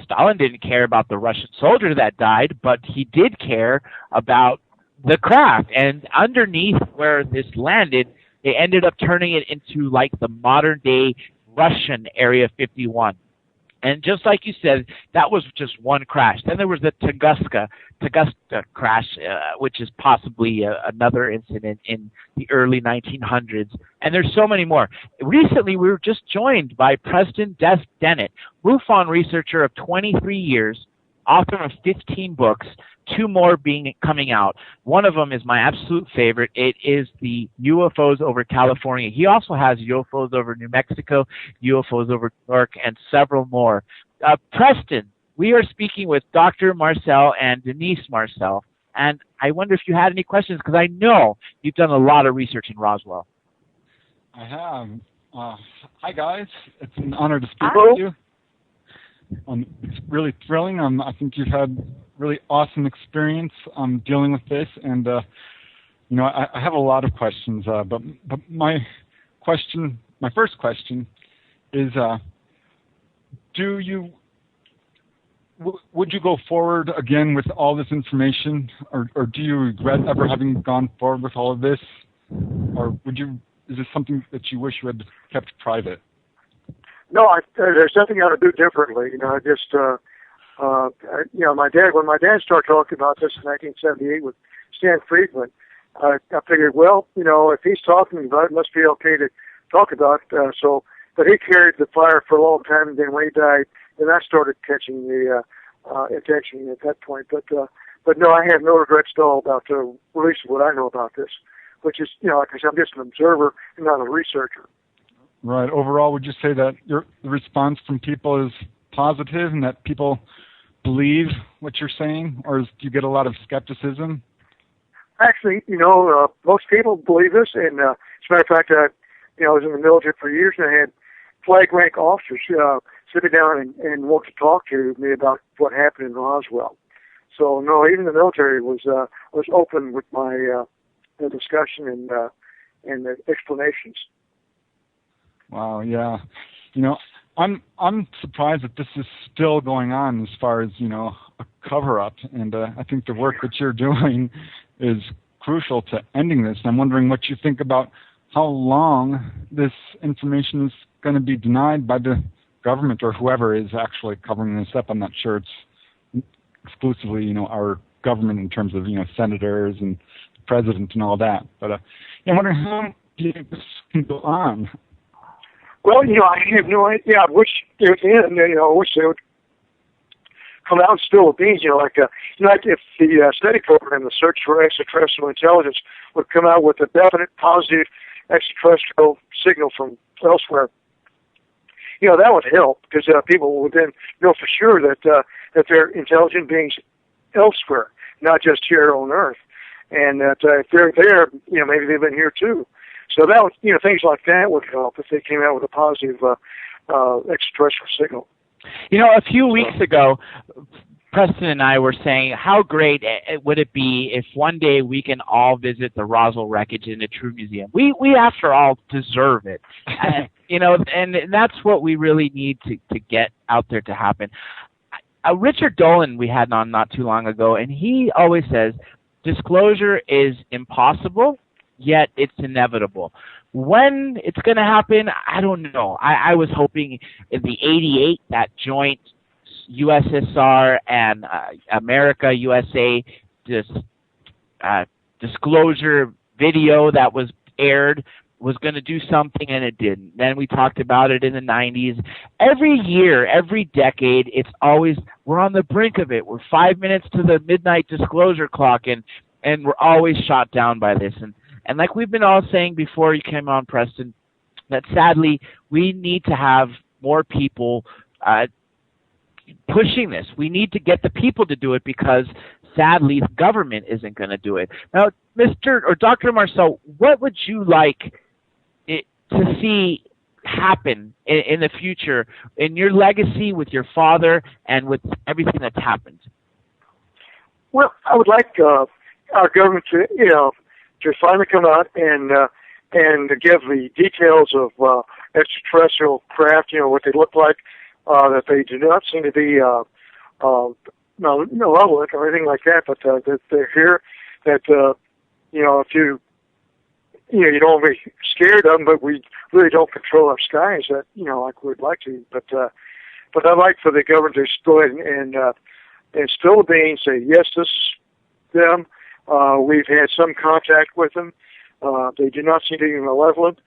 S2: Stalin didn't care about the Russian soldier that died, but he did care about the craft. And underneath where this landed, they ended up turning it into like the modern day Russian Area 51. And just like you said, that was just one crash. Then there was the Tunguska crash, which is possibly another incident in the early 1900s. And there's so many more. Recently, we were just joined by Preston Dennett, MUFON researcher of 23 years, author of 15 books, 2 more coming out. One of them is my absolute favorite. It is the UFOs over California. He also has UFOs over New Mexico, UFOs over New York, and several more. Preston, we are speaking with Dr. Marcel and Denise Marcel, and I wonder if you had any questions, because I know you've done a lot of research in Roswell.
S7: I have. Hi, guys. It's an honor to speak with you. It's really thrilling. I think you've had really awesome experience dealing with this, and I have a lot of questions. But my first question is, would you go forward again with all this information, or do you regret ever having gone forward with all of this, or is this something that you wish you had kept private?
S4: No, there's nothing I would do differently. I just, when my dad started talking about this in 1978 with Stan Friedman, I figured, well, if he's talking about it, it must be okay to talk about it. But he carried the fire for a long time, and then when he died, then I started catching the attention at that point. But no, I have no regrets at all about the release of what I know about this, which is, like I said, I'm just an observer and not a researcher.
S7: Right. Overall, would you say that the response from people is positive and that people believe what you're saying, or do you get a lot of skepticism?
S4: Actually, most people believe this, and as a matter of fact, I was in the military for years, and I had flag rank officers say sit me down and want to talk to me about what happened in Roswell. So no, even the military was open with my the discussion and the explanations.
S7: Wow, yeah. I'm surprised that this is still going on as far as, a cover-up. And I think the work that you're doing is crucial to ending this. I'm wondering what you think about how long this information is going to be denied by the government or whoever is actually covering this up. I'm not sure it's exclusively, our government in terms of, senators and the president and all that. But I'm wondering how long do you think this can go on?
S4: Well, I have no idea. I wish it would end. I wish they would come out and spill the beans. Like if the study program, the search for extraterrestrial intelligence, would come out with a definite positive extraterrestrial signal from elsewhere. That would help because people would then know for sure that that there are intelligent beings elsewhere, not just here on Earth, and that if they're there, maybe they've been here too. So that would, things like that would help if they came out with a positive extraterrestrial signal.
S2: A few weeks ago, Preston and I were saying how great would it be if one day we can all visit the Roswell wreckage in a true museum. We after all deserve it, and, and that's what we really need to get out there to happen. Richard Dolan we had on not too long ago, and he always says disclosure is impossible, yet it's inevitable. When it's going to happen, I don't know. I was hoping in the 88, that joint USSR and America, USA disclosure video that was aired was going to do something, and it didn't. Then we talked about it in the 90s. Every year, every decade, it's always, we're on the brink of it. We're 5 minutes to the midnight disclosure clock, and we're always shot down by this. And like we've been all saying before you came on, Preston, that sadly we need to have more people pushing this. We need to get the people to do it because sadly the government isn't going to do it. Now, Dr. Marcel, what would you like to see happen in the future in your legacy with your father and with everything that's happened?
S4: Well, I would like our government to finally come out and give the details of extraterrestrial craft, what they look like, that they do not seem to be malevolent or anything like that, but that they're here, that, if you don't be scared of them, but we really don't control our skies, that, like we'd like to. But I'd like for the government to just go ahead and spill the beans, say, yes, this is them. We've had some contact with them. They do not seem to be malevolent,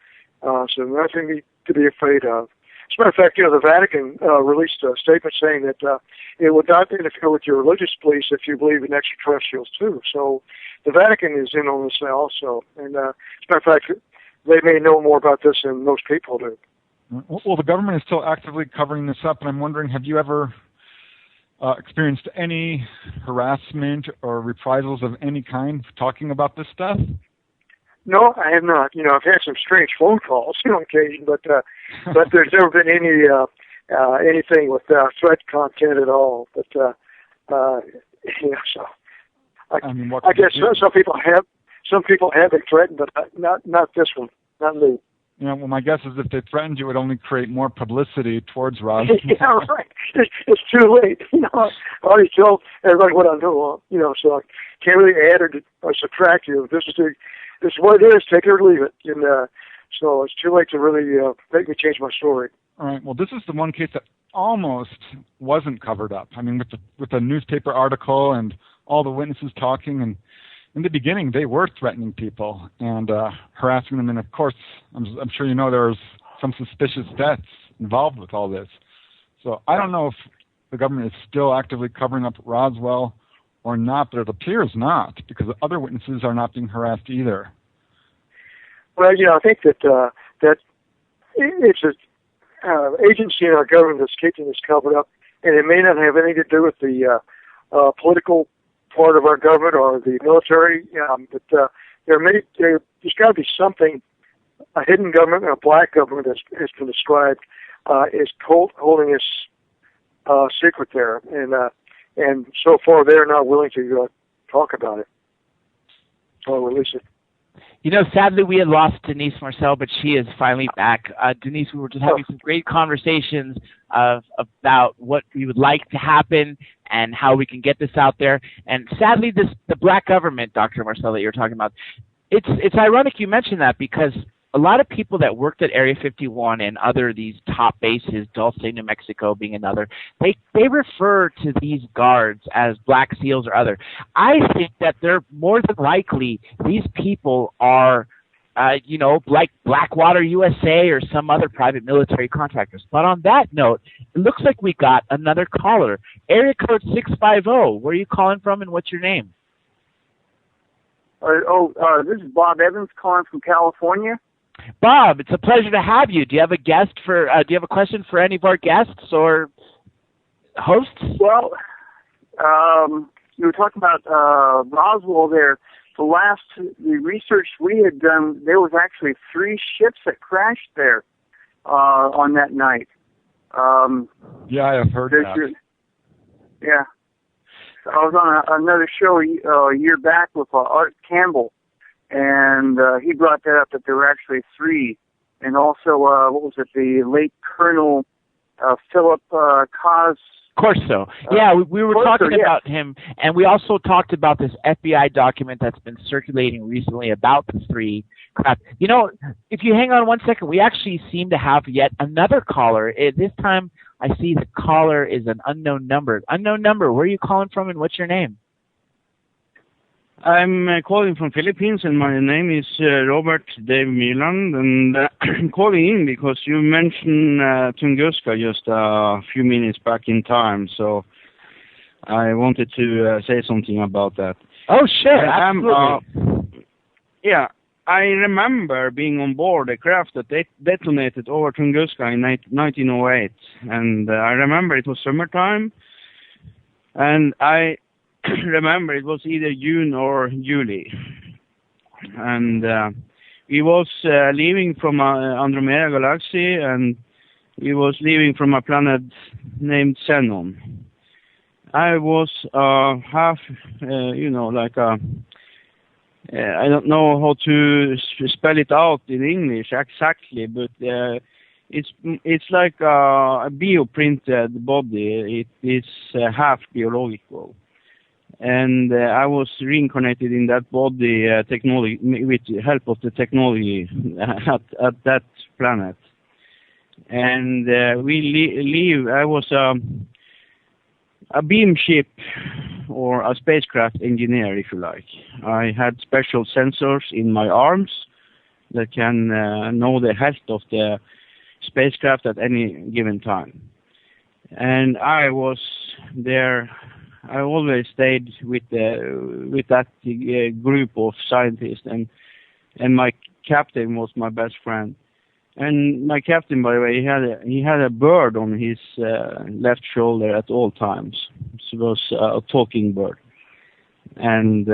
S4: so nothing to be afraid of. As a matter of fact, the Vatican released a statement saying that it would not interfere with your religious beliefs if you believe in extraterrestrials too. So the Vatican is in on this also. And as a matter of fact, they may know more about this than most people do.
S7: Well, the government is still actively covering this up, and I'm wondering, have you ever experienced any harassment or reprisals of any kind talking about this stuff?
S4: No, I have not. I've had some strange phone calls on occasion, but there's never been anything with threat content at all. But so I guess some people have been threatened, but not this one, not me.
S7: Well, my guess is if they threatened you, it would only create more publicity towards Roswell.
S4: Yeah, right. It's too late. I already told everybody what I know. So I can't really add or subtract. This is what it is. Take it or leave it. And so it's too late to really make me change my story.
S7: All right. Well, this is the one case that almost wasn't covered up. I mean, with the newspaper article and all the witnesses talking, and in the beginning they were threatening people and harassing them. And of course, I'm sure there was some suspicious deaths involved with all this. So I don't know if the government is still actively covering up Roswell or not, but it appears not, because the other witnesses are not being harassed either.
S4: Well, I think that it's an agency in our government that's keeping this covered up, and it may not have anything to do with the political part of our government or the military, but there's got to be something, a hidden government and a black government that's been described is holding his secret there, and so far they're not willing to talk about it or release it.
S2: You know, sadly, we had lost Denise Marcel, but she is finally back. Denise, we were just having some great conversations about what we would like to happen and how we can get this out there. And sadly, the black government, Dr. Marcel, that you're talking about, it's ironic you mentioned that, because a lot of people that worked at Area 51 and other these top bases, Dulce, New Mexico being another, they refer to these guards as Black SEALs or other. I think that they're more than likely, these people are, like Blackwater USA or some other private military contractors. But on that note, it looks like we got another caller. Area code 650. Where are you calling from and what's your name?
S8: This is Bob Evans calling from California.
S2: Bob, it's a pleasure to have you. Do you have a guest for? Do you have a question for any of our guests or hosts?
S8: Well, you were talking about Roswell there. The research we had done, there was actually 3 ships that crashed there on that night.
S7: Yeah, I have heard that.
S8: Yeah. I was on another show a year back with Art Campbell, and he brought that up, that there were actually 3. And also, what was it, the late Colonel Philip
S2: Corso. Yeah, we were talking about him, and we also talked about this FBI document that's been circulating recently about the 3 crap. You know, if you hang on one second, we actually seem to have yet another caller. This time, I see the caller is an unknown number. Unknown number, where are you calling from and what's your name?
S9: I'm calling from Philippines, and my name is Robert Dave Milan, and I'm calling in because you mentioned Tunguska just a few minutes back in time, so I wanted to say something about that.
S2: Oh, sure, absolutely.
S9: Yeah, I remember being on board a craft that detonated over Tunguska in 1908, and I remember it was summertime, and I remember it was either June or July, and we was leaving from Andromeda Galaxy, and we was leaving from a planet named Xenon. I was I don't know how to spell it out in English exactly, but it's like a bioprinted body. It is half biological. And I was reincarnated in that body technology with the help of the technology at that planet. And we leave. I was a beam ship or a spacecraft engineer, if you like. I had special sensors in my arms that can know the health of the spacecraft at any given time. And I was there. I always stayed with that group of scientists, and my captain was my best friend. And my captain, by the way, he had a bird on his left shoulder at all times. It was a talking bird. And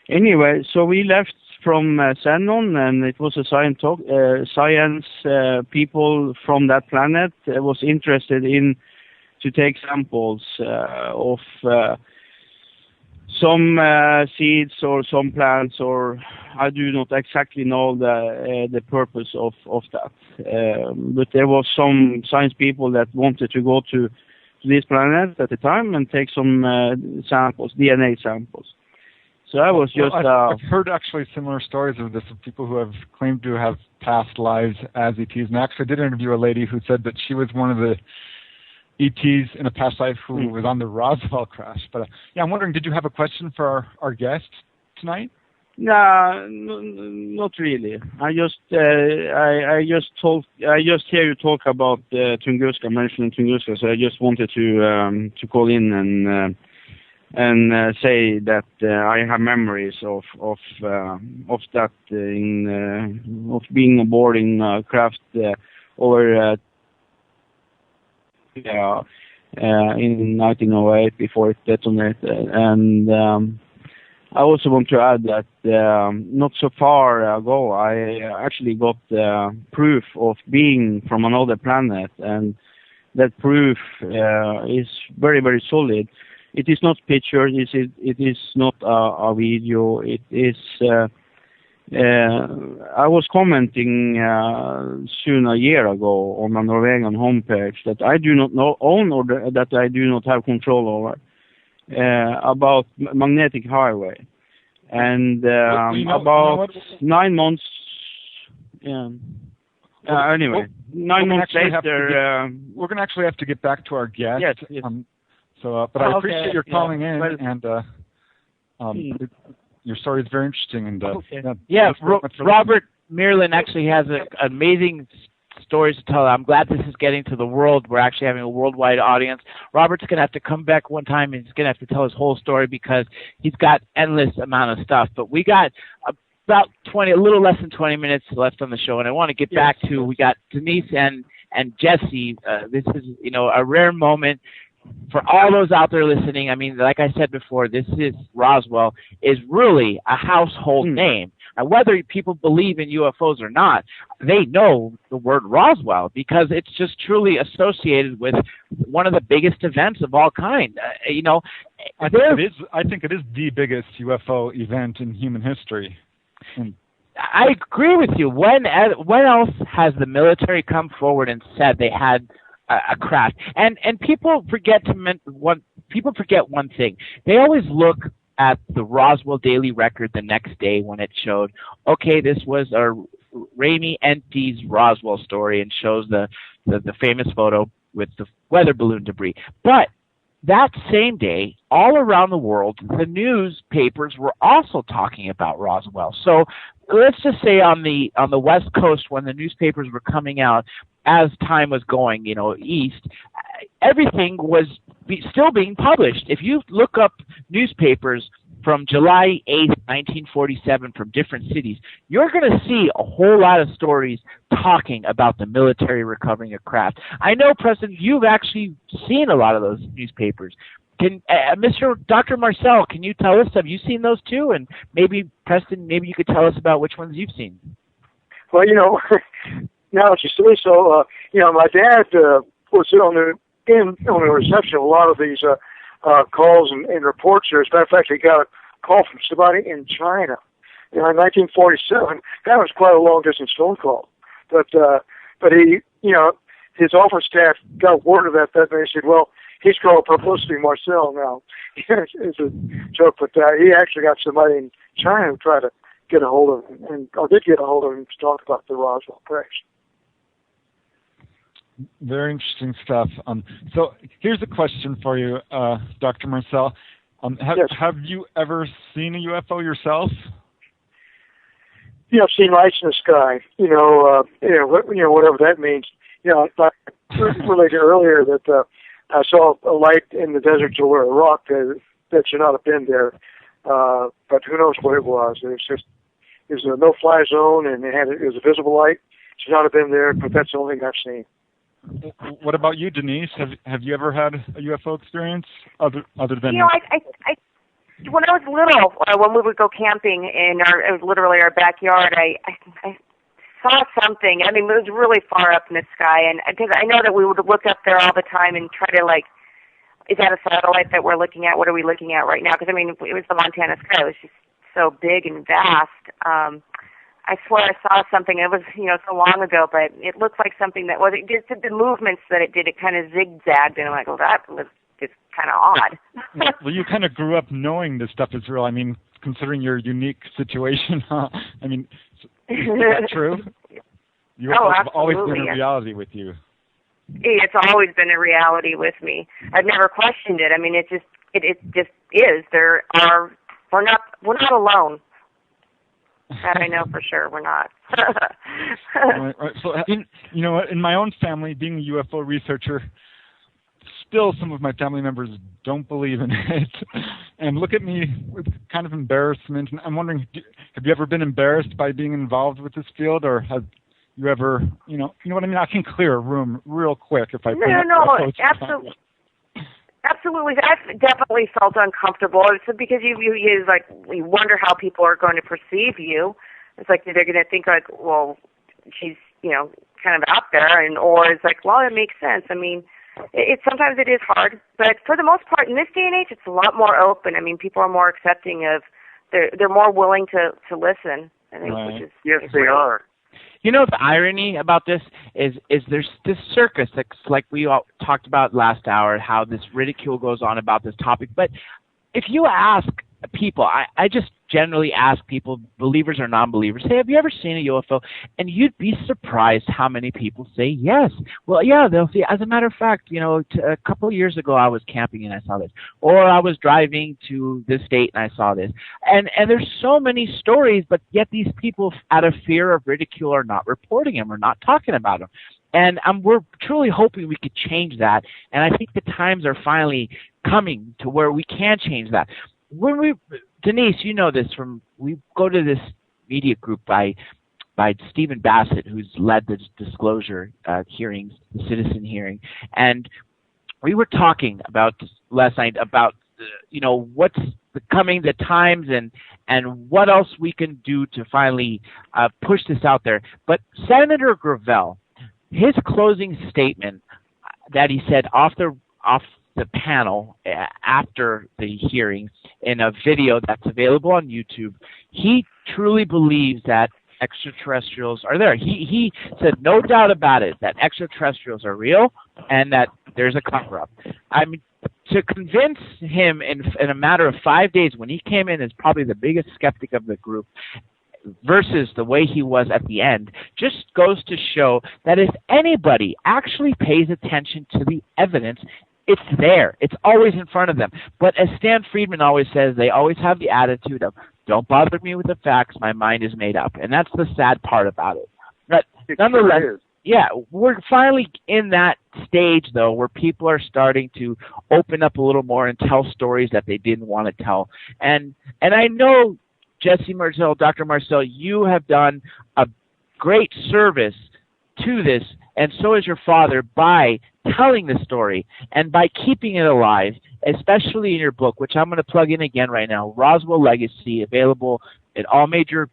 S9: anyway, so we left from Xenon, and it was a science people from that planet was interested in to take samples of some seeds or some plants, or I do not exactly know the purpose of that. But there was some science people that wanted to go to this planet at the time and take some samples, DNA samples. So I was just...
S7: I've heard actually similar stories of this, of people who have claimed to have past lives as ETs. And I actually did interview a lady who said that she was one of the ETs in a past life who was on the Roswell crash. But I'm wondering, did you have a question for our guest tonight?
S9: No, not really. I just hear you talk about Tunguska, mentioning Tunguska, so I just wanted to call in and say that I have memories of that of being aboard in craft over in 1908 before it detonated, and I also want to add that not so far ago, I actually got proof of being from another planet, and that proof is very, very solid. It is not pictures. It is not a video. It is. I was commenting soon a year ago on a Norwegian homepage that I do not own or that I do not have control over about magnetic highway, and about 9 months. Yeah. Anyway, 9 months later,
S7: we're going to actually have to get back to our guest.
S9: Yes.
S7: But I appreciate your calling in, and your story is very interesting. And
S2: Robert Merlin actually has an amazing stories to tell. I'm glad this is getting to the world. We're actually having a worldwide audience. Robert's going to have to come back one time, and he's going to have to tell his whole story because he's got endless amount of stuff. But we got about a little less than 20 minutes left on the show, and I want to get back to, we got Denise and Jesse. This is, a rare moment for all those out there listening. I mean, like I said before, this is Roswell is really a household name. And whether people believe in UFOs or not, they know the word Roswell because it's just truly associated with one of the biggest events of all kind.
S7: I think it is the biggest UFO event in human history.
S2: I agree with you. When else has the military come forward and said they had a craft? And people forget one thing. They always look at the Roswell Daily Record the next day when it showed, okay, this was a Raimi Enti's Roswell story, and shows the famous photo with the weather balloon debris. But that same day, all around the world, the newspapers were also talking about Roswell. So let's just say on the West Coast, when the newspapers were coming out, as time was going, east, everything was still being published. If you look up newspapers from July 8th, 1947 from different cities, you're going to see a whole lot of stories talking about the military recovering a craft. I know, Preston, you've actually seen a lot of those newspapers. Can Dr. Marcel, can you tell us, have you seen those too? And maybe, Preston, maybe you could tell us about which ones you've seen.
S4: Well, now that you say so, my dad was on the reception of a lot of these calls and reports here. As a matter of fact, he got a call from somebody in China. In 1947, that was quite a long-distance phone call. But he, his office staff got word of that, and they said, well, he's called Publicity Marcel now. It's a joke, but he actually got somebody in China who tried to get a hold of him, or did get a hold of him to talk about the Roswell crash.
S7: Very interesting stuff. So here's a question for you, Dr. Marcel. Have you ever seen a UFO yourself?
S4: I've seen lights in the sky. Whatever that means. I related earlier that I saw a light in the desert over a rock that should not have been there. But who knows what it was? It was a no-fly zone, and it was a visible light. It should not have been there, but that's the only thing I've seen.
S7: What about you, Denise? Have you ever had a UFO experience other than?
S5: I when I was little, when we would go camping it was literally our backyard, I saw something. I mean, it was really far up in the sky, and because I know that we would look up there all the time and try to is that a satellite that we're looking at? What are we looking at right now? Because I mean, it was the Montana sky. It was just so big and vast. I swear I saw something. It was, so long ago, but it looked like something that wasn't just the movements that it did. It kind of zigzagged, and I'm like, well, that was just kind of odd.
S7: Well, you kind of grew up knowing this stuff is real. I mean, considering your unique situation, I mean, is that true? Have always been a reality with you.
S5: It's always been a reality with me. I've never questioned it. I mean, it just is. We're not alone. That I know for sure we're not.
S7: Right. So, in my own family, being a UFO researcher, still some of my family members don't believe in it and look at me with kind of embarrassment. And I'm wondering, have you ever been embarrassed by being involved with this field, or have you ever, you know what I mean? I can clear a room real quick if I.
S5: No, absolutely. Absolutely. I've definitely felt uncomfortable. It's because you wonder how people are going to perceive you. It's like they're going to think like, well, she's, kind of out there, or it's like, well, it makes sense. I mean, sometimes it is hard, but for the most part, in this day and age, it's a lot more open. I mean, people are more accepting of, they're more willing to listen. I think,
S7: right.
S5: which is
S8: yes, they are.
S2: You know, the irony about this is there's this circus that's like we all talked about last hour, how this ridicule goes on about this topic. But if you ask people, I just generally ask people, believers or non-believers, hey, have you ever seen a UFO? And you'd be surprised how many people say yes. Well, yeah, they'll say, as a matter of fact, a couple of years ago I was camping and I saw this. Or I was driving to this state and I saw this. And there's so many stories, but yet these people, out of fear of ridicule, are not reporting them or not talking about them. And we're truly hoping we could change that. And I think the times are finally coming to where we can change that. Denise, you know this we go to this media group by Stephen Bassett, who's led the disclosure hearings, the citizen hearing, and we were talking about last night about what's the times and what else we can do to finally push this out there. But Senator Gravel, his closing statement that he said off the panel after the hearing in a video that's available on YouTube, he truly believes that extraterrestrials are there. He said no doubt about it that extraterrestrials are real and that there's a cover-up. I mean, to convince him in a matter of 5 days, when he came in as probably the biggest skeptic of the group, versus the way he was at the end, just goes to show that if anybody actually pays attention to the evidence, it's there. It's always in front of them. But as Stan Friedman always says, they always have the attitude of, don't bother me with the facts, my mind is made up. And that's the sad part about it. But nonetheless, yeah, we're finally in that stage, though, where people are starting to open up a little more and tell stories that they didn't want to tell. And I know, Jesse Marcel, Dr. Marcel, you have done a great service to this, and so has your father, by telling the story and by keeping it alive, especially in your book, which I'm going to plug in again right now, Roswell Legacy, available at all major,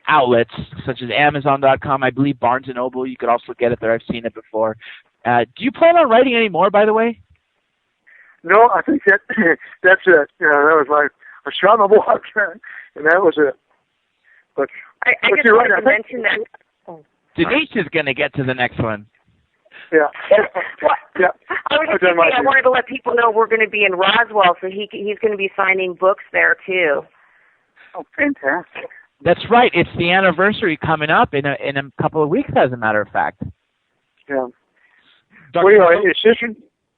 S2: outlets such as Amazon.com. I believe Barnes & Noble. You could also get it there. I've seen it before. Do you plan on writing any more, by the way?
S4: No, I think that's it. That was I shot my block, and that was it. But
S5: I just wanted to mention that.
S2: Denise is going to get to the next one.
S4: Yeah. Yeah.
S5: I was just thinking, I wanted to let people know we're going to be in Roswell, so he's going to be signing books there too.
S8: Oh, fantastic!
S2: That's right. It's the anniversary coming up in a couple of weeks, as a matter of fact.
S4: Yeah.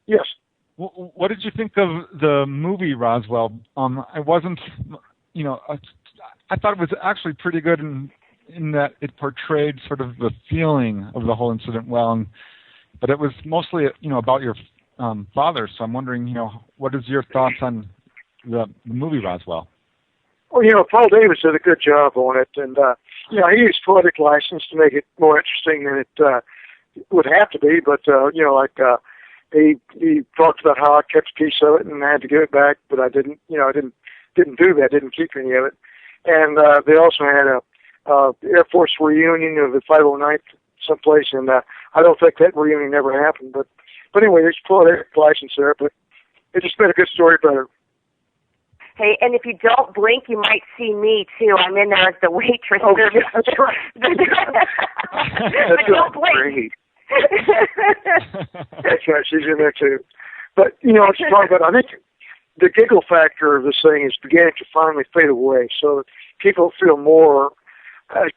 S4: Yes.
S7: What did you think of the movie Roswell? I wasn't, I thought it was actually pretty good in that it portrayed sort of the feeling of the whole incident well, but it was mostly, about your father. So I'm wondering, what is your thoughts on the movie Roswell?
S4: Well, Paul Davis did a good job on it, and he used poetic license to make it more interesting than it would have to be. But he talked about how I kept a piece of it and I had to give it back, but I didn't do that. Didn't keep any of it. And they also had a Air Force reunion of the 509th someplace, and I don't think that reunion ever happened. But anyway, there's poetic license there, but it just made a good story better.
S5: Hey, and if you don't blink, you might see me too. I'm in there as the waitress.
S4: Oh, yeah, that's right.
S5: But don't blink.
S4: That's right. She's in there too. But it's talking about. I think the giggle factor of this thing is beginning to finally fade away, so that people feel more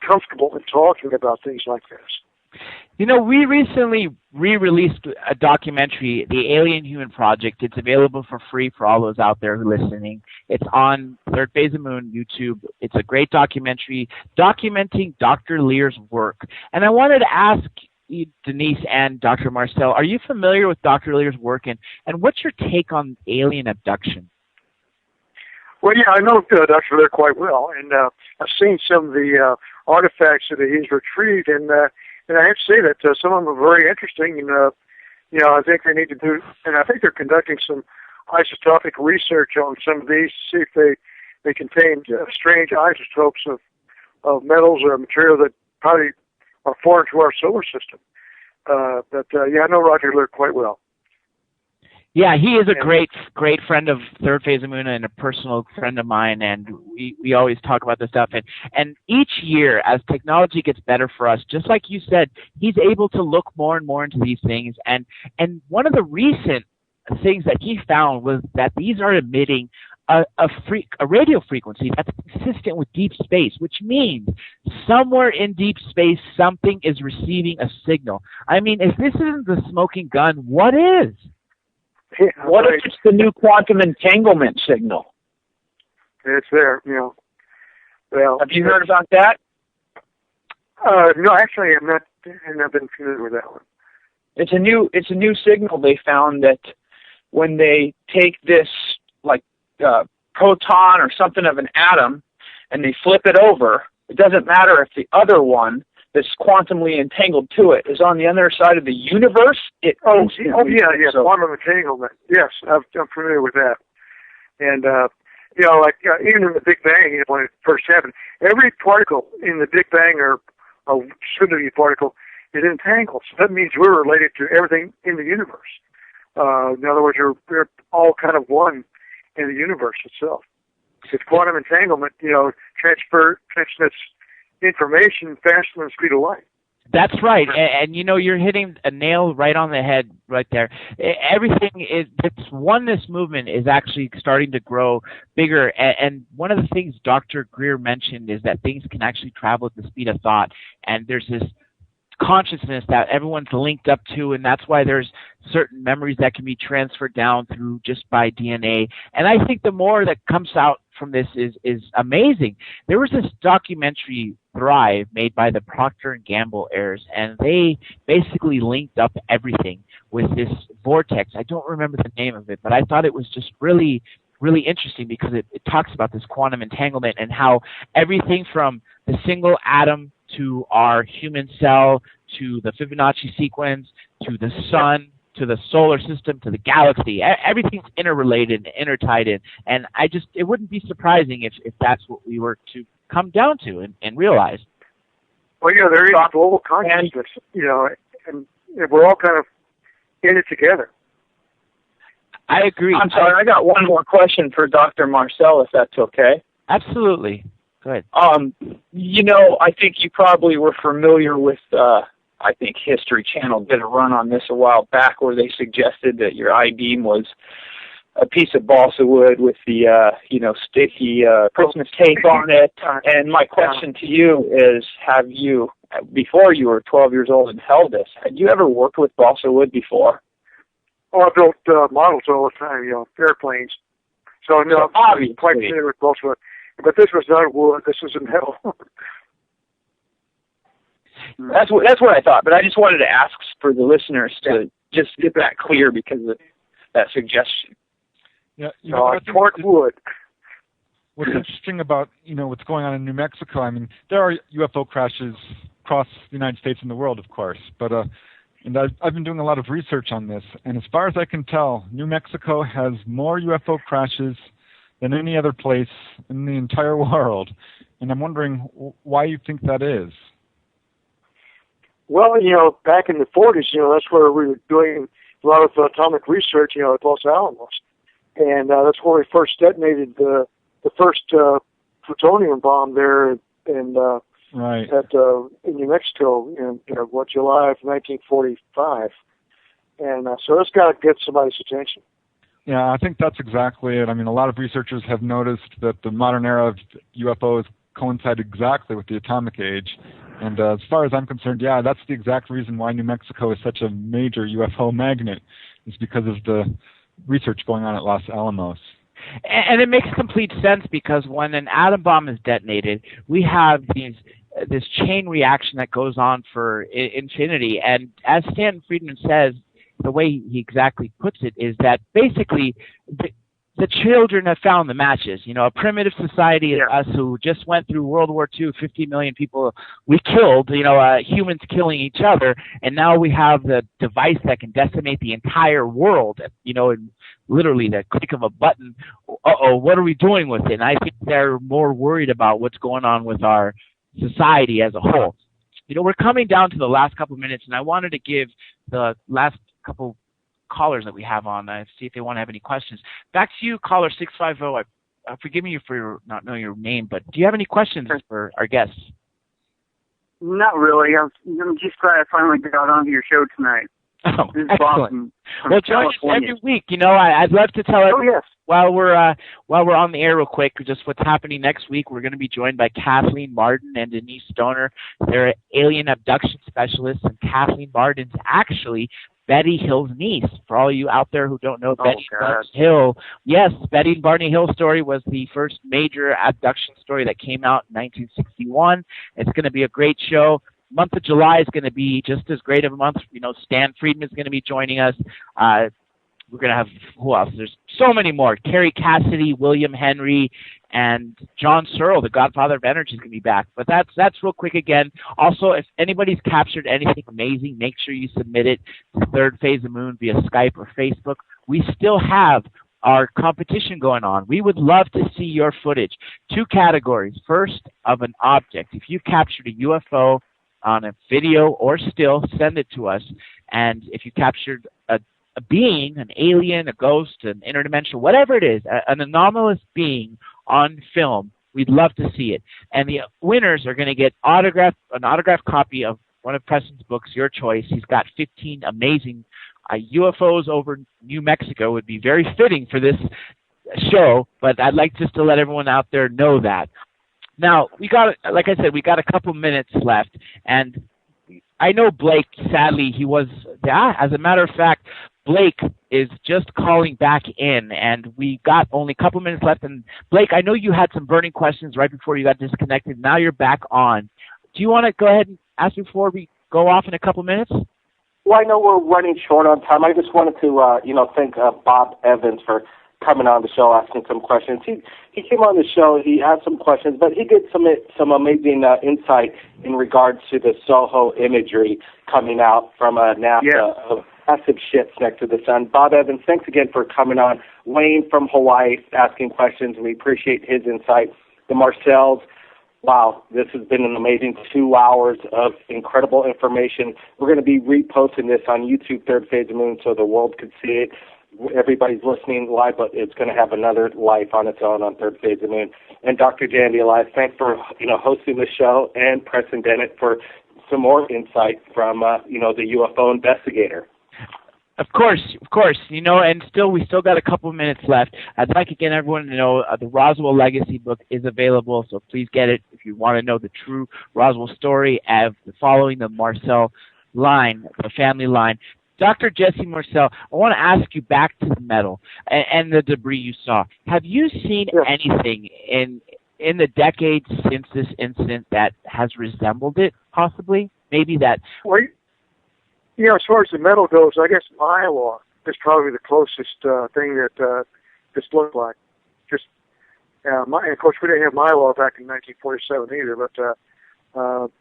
S4: comfortable in talking about things like this.
S2: We recently re-released a documentary, The Alien Human Project. It's available for free for all those out there who are listening. It's on Third Phase of Moon YouTube. It's a great documentary documenting Dr. Lear's work. And I wanted to ask you, Denise and Dr. Marcel, are you familiar with Dr. Lear's work, and what's your take on alien abduction?
S4: Well, yeah, I know Dr. Lear quite well, and I've seen some of the artifacts that he's retrieved, and I have to say that some of them are very interesting. And I think they need to do, and I think they're conducting some isotopic research on some of these to see if they contain strange isotopes of metals or material that probably are foreign to our solar system. But I know Roger Lear quite well.
S2: Yeah, he is a great friend of Third Phase of Moon and a personal friend of mine, and we always talk about this stuff. And each year, as technology gets better for us, just like you said, he's able to look more and more into these things. And one of the recent things that he found was that these are emitting a radio frequency that's consistent with deep space, which means somewhere in deep space something is receiving a signal. I mean, if this isn't the smoking gun, what is?
S6: What if it's the new quantum entanglement signal?
S4: It's there, Well,
S6: have you heard about that?
S4: No, actually, I've not been familiar with that one.
S6: It's a new signal they found that when they take this proton or something of an atom and they flip it over, it doesn't matter if the other one that's quantumly entangled to it is on the other side of the universe.
S4: Yeah, quantum entanglement. Yes, I'm familiar with that. And even in the Big Bang, when it first happened, every particle in the Big Bang or soon-to-be particle is entangled. So that means we're related to everything in the universe. In other words, we're all kind of one in the universe itself. It's quantum entanglement, transmits information faster than the speed of light.
S2: That's right, and you're hitting a nail right on the head right there. Everything this oneness movement is actually starting to grow bigger, and one of the things Dr. Greer mentioned is that things can actually travel at the speed of thought, and there's this consciousness that everyone's linked up to, and that's why there's certain memories that can be transferred down through just by DNA. And I think the more that comes out from this is amazing. There was this documentary, Thrive, made by the Procter & Gamble heirs, and they basically linked up everything with this vortex. I don't remember the name of it, but I thought it was just really, really interesting because it talks about this quantum entanglement and how everything from the single atom to our human cell, to the Fibonacci sequence, to the sun, to the solar system, to the galaxy. Everything's interrelated and intertied in. And it wouldn't be surprising if that's what we were to come down to and realize.
S4: Well, there is global consciousness, and we're all kind of in it together.
S2: I agree.
S6: I'm sorry, I got one more question for Dr. Marcel, if that's okay.
S2: Absolutely. Go ahead.
S6: I think you probably were familiar with, I think History Channel did a run on this a while back where they suggested that your I-beam was a piece of balsa wood with the, sticky Christmas tape on it. And my question to you is, have you, before you were 12 years old and held this, had you ever worked with balsa wood before?
S4: Oh, I built models all the time, airplanes. So, no, I'm quite familiar with balsa wood. But this was not wood. This was metal.
S6: That's what I thought. But I just wanted to ask for the listeners to just get that clear because of that suggestion.
S7: Yeah,
S4: torque wood.
S7: What's interesting about what's going on in New Mexico? I mean, there are UFO crashes across the United States and the world, of course. But and I've been doing a lot of research on this. And as far as I can tell, New Mexico has more UFO crashes than any other place in the entire world. And I'm wondering why you think that is.
S4: Well, back in the 40s, that's where we were doing a lot of atomic research, at Los Alamos. And that's where we first detonated the first plutonium bomb there in New Mexico in July of 1945. And so that's got to get somebody's attention.
S7: Yeah, I think that's exactly it. I mean, a lot of researchers have noticed that the modern era of UFOs coincide exactly with the atomic age. And as far as I'm concerned, yeah, that's the exact reason why New Mexico is such a major UFO magnet, is because of the research going on at Los Alamos.
S2: And it makes complete sense because when an atom bomb is detonated, we have this chain reaction that goes on for infinity. And as Stanton Friedman says, the way he exactly puts it is that basically the children have found the matches. You know, a primitive society is us who just went through World War II, 50 million people we killed, you know, humans killing each other, and now we have the device that can decimate the entire world, you know, in literally the click of a button. What are we doing with it? And I think they're more worried about what's going on with our society as a whole. You know, we're coming down to the last couple of minutes, and I wanted to give the last couple callers that we have on, see if they want to have any questions. Back to you, caller 650. Forgive me for not knowing your name, but do you have any questions for our guests?
S8: Not really. I'm just glad I finally got onto your show tonight.
S2: Oh,
S8: this is
S2: excellent. Well, join us every week. You know, I'd love to tell everyone while we're on the air real quick, just what's happening next week. We're going to be joined by Kathleen Martin and Denise Stoner. They're alien abduction specialists, and Kathleen Martin's actually Betty Hill's niece. For all you out there who don't know Betty Hill, yes, Betty and Barney Hill story was the first major abduction story that came out in 1961. It's going to be a great show. Month of July is going to be just as great of a month. You know, Stan Friedman is going to be joining us. We're going to have, who else? There's so many more. Carrie Cassidy, William Henry, and John Searle, the godfather of energy, is going to be back. But that's real quick again. Also, if anybody's captured anything amazing, make sure you submit it to Third Phase of Moon via Skype or Facebook. We still have our competition going on. We would love to see your footage. 2 categories. First, of an object. If you captured a UFO on a video or still, send it to us. And if you captured a being, an alien, a ghost, an interdimensional, whatever it is, an anomalous being on film, we'd love to see it. And the winners are going to get an autographed copy of one of Preston's books, your choice. He's got 15 amazing UFOs over New Mexico. Would be very fitting for this show, but I'd like just to let everyone out there know that. Now, like I said, we got a couple minutes left, and I know Blake, sadly, he was, as a matter of fact, Blake is just calling back in, and we got only a couple minutes left. And Blake, I know you had some burning questions right before you got disconnected. Now you're back on. Do you want to go ahead and ask before we go off in a couple minutes?
S3: Well, I know we're running short on time. I just wanted to, thank Bob Evans for coming on the show, asking some questions. He came on the show, he asked some questions, but he did some amazing insight in regards to the SOHO imagery coming out from NASA of massive ships next to the sun. Bob Evans, thanks again for coming on. Wayne from Hawaii asking questions. We appreciate his insight. The Marcels, wow, this has been an amazing 2 hours of incredible information. We're going to be reposting this on YouTube, Third Phase of Moon, so the world could see it. Everybody's listening live, but it's going to have another life on its own on Third Phase of Moon. And Dr. Jandy Alive, thanks for hosting the show, and Preston Dennett for some more insight from the UFO investigator.
S2: Of course, and we still got a couple of minutes left. I'd like again everyone to know the Roswell Legacy book is available, so please get it if you want to know the true Roswell story of following the Marcel line, the family line. Dr. Jesse Marcel, I want to ask you back to the metal and the debris you saw. Have you seen anything in the decades since this incident that has resembled it, possibly? Maybe that...
S4: Well, as far as the metal goes, I guess mylar is probably the closest thing that this looked like. Of course, we didn't have mylar back in 1947 either, but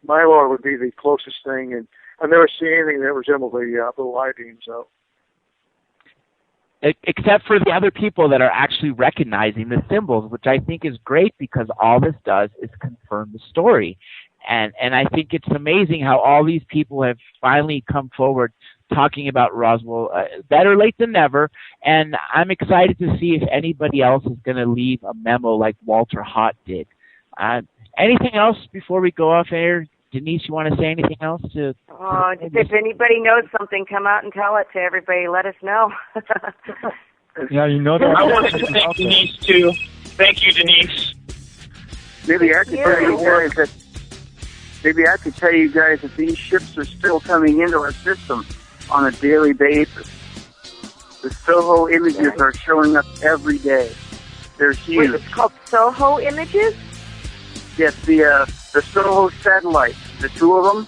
S4: mylar would be the closest thing, and I've never seen anything that resembled the I-beam, so.
S2: Except for the other people that are actually recognizing the symbols, which I think is great because all this does is confirm the story. And I think it's amazing how all these people have finally come forward talking about Roswell. Better late than never. And I'm excited to see if anybody else is going to leave a memo like Walter Hott did. Anything else before we go off air? Denise, you want to say anything else?
S5: Just if anybody knows something, come out and tell it to everybody. Let us know.
S7: Yeah, you know that.
S6: I wanted to thank Denise, too. Thank you, Denise.
S8: Maybe I could tell you guys that these ships are still coming into our system on a daily basis. The SOHO images are showing up every day. They're huge.
S5: Wait, it's called SOHO images?
S8: Yes, the SOHO satellites, the 2 of them.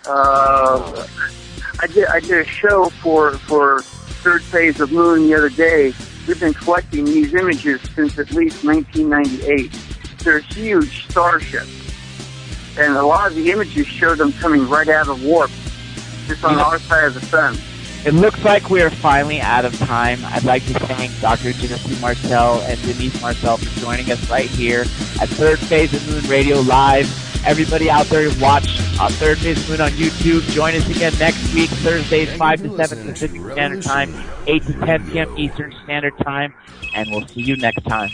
S8: I did a show for Third Phase of Moon the other day we've been collecting these images since at least 1998. They're huge starships. And a lot of the images show them coming right out of warp, just on our side of the fence.
S2: It looks like we are finally out of time. I'd like to thank Dr. Genesee Marcel and Denise Marcel for joining us right here at Third Phase of Moon Radio Live. Everybody out there, watch Third Phase of Moon on YouTube. Join us again next week, Thursdays, 5 to 7 Pacific Standard Time, 8 to 10 p.m. Eastern Standard Time, and we'll see you next time.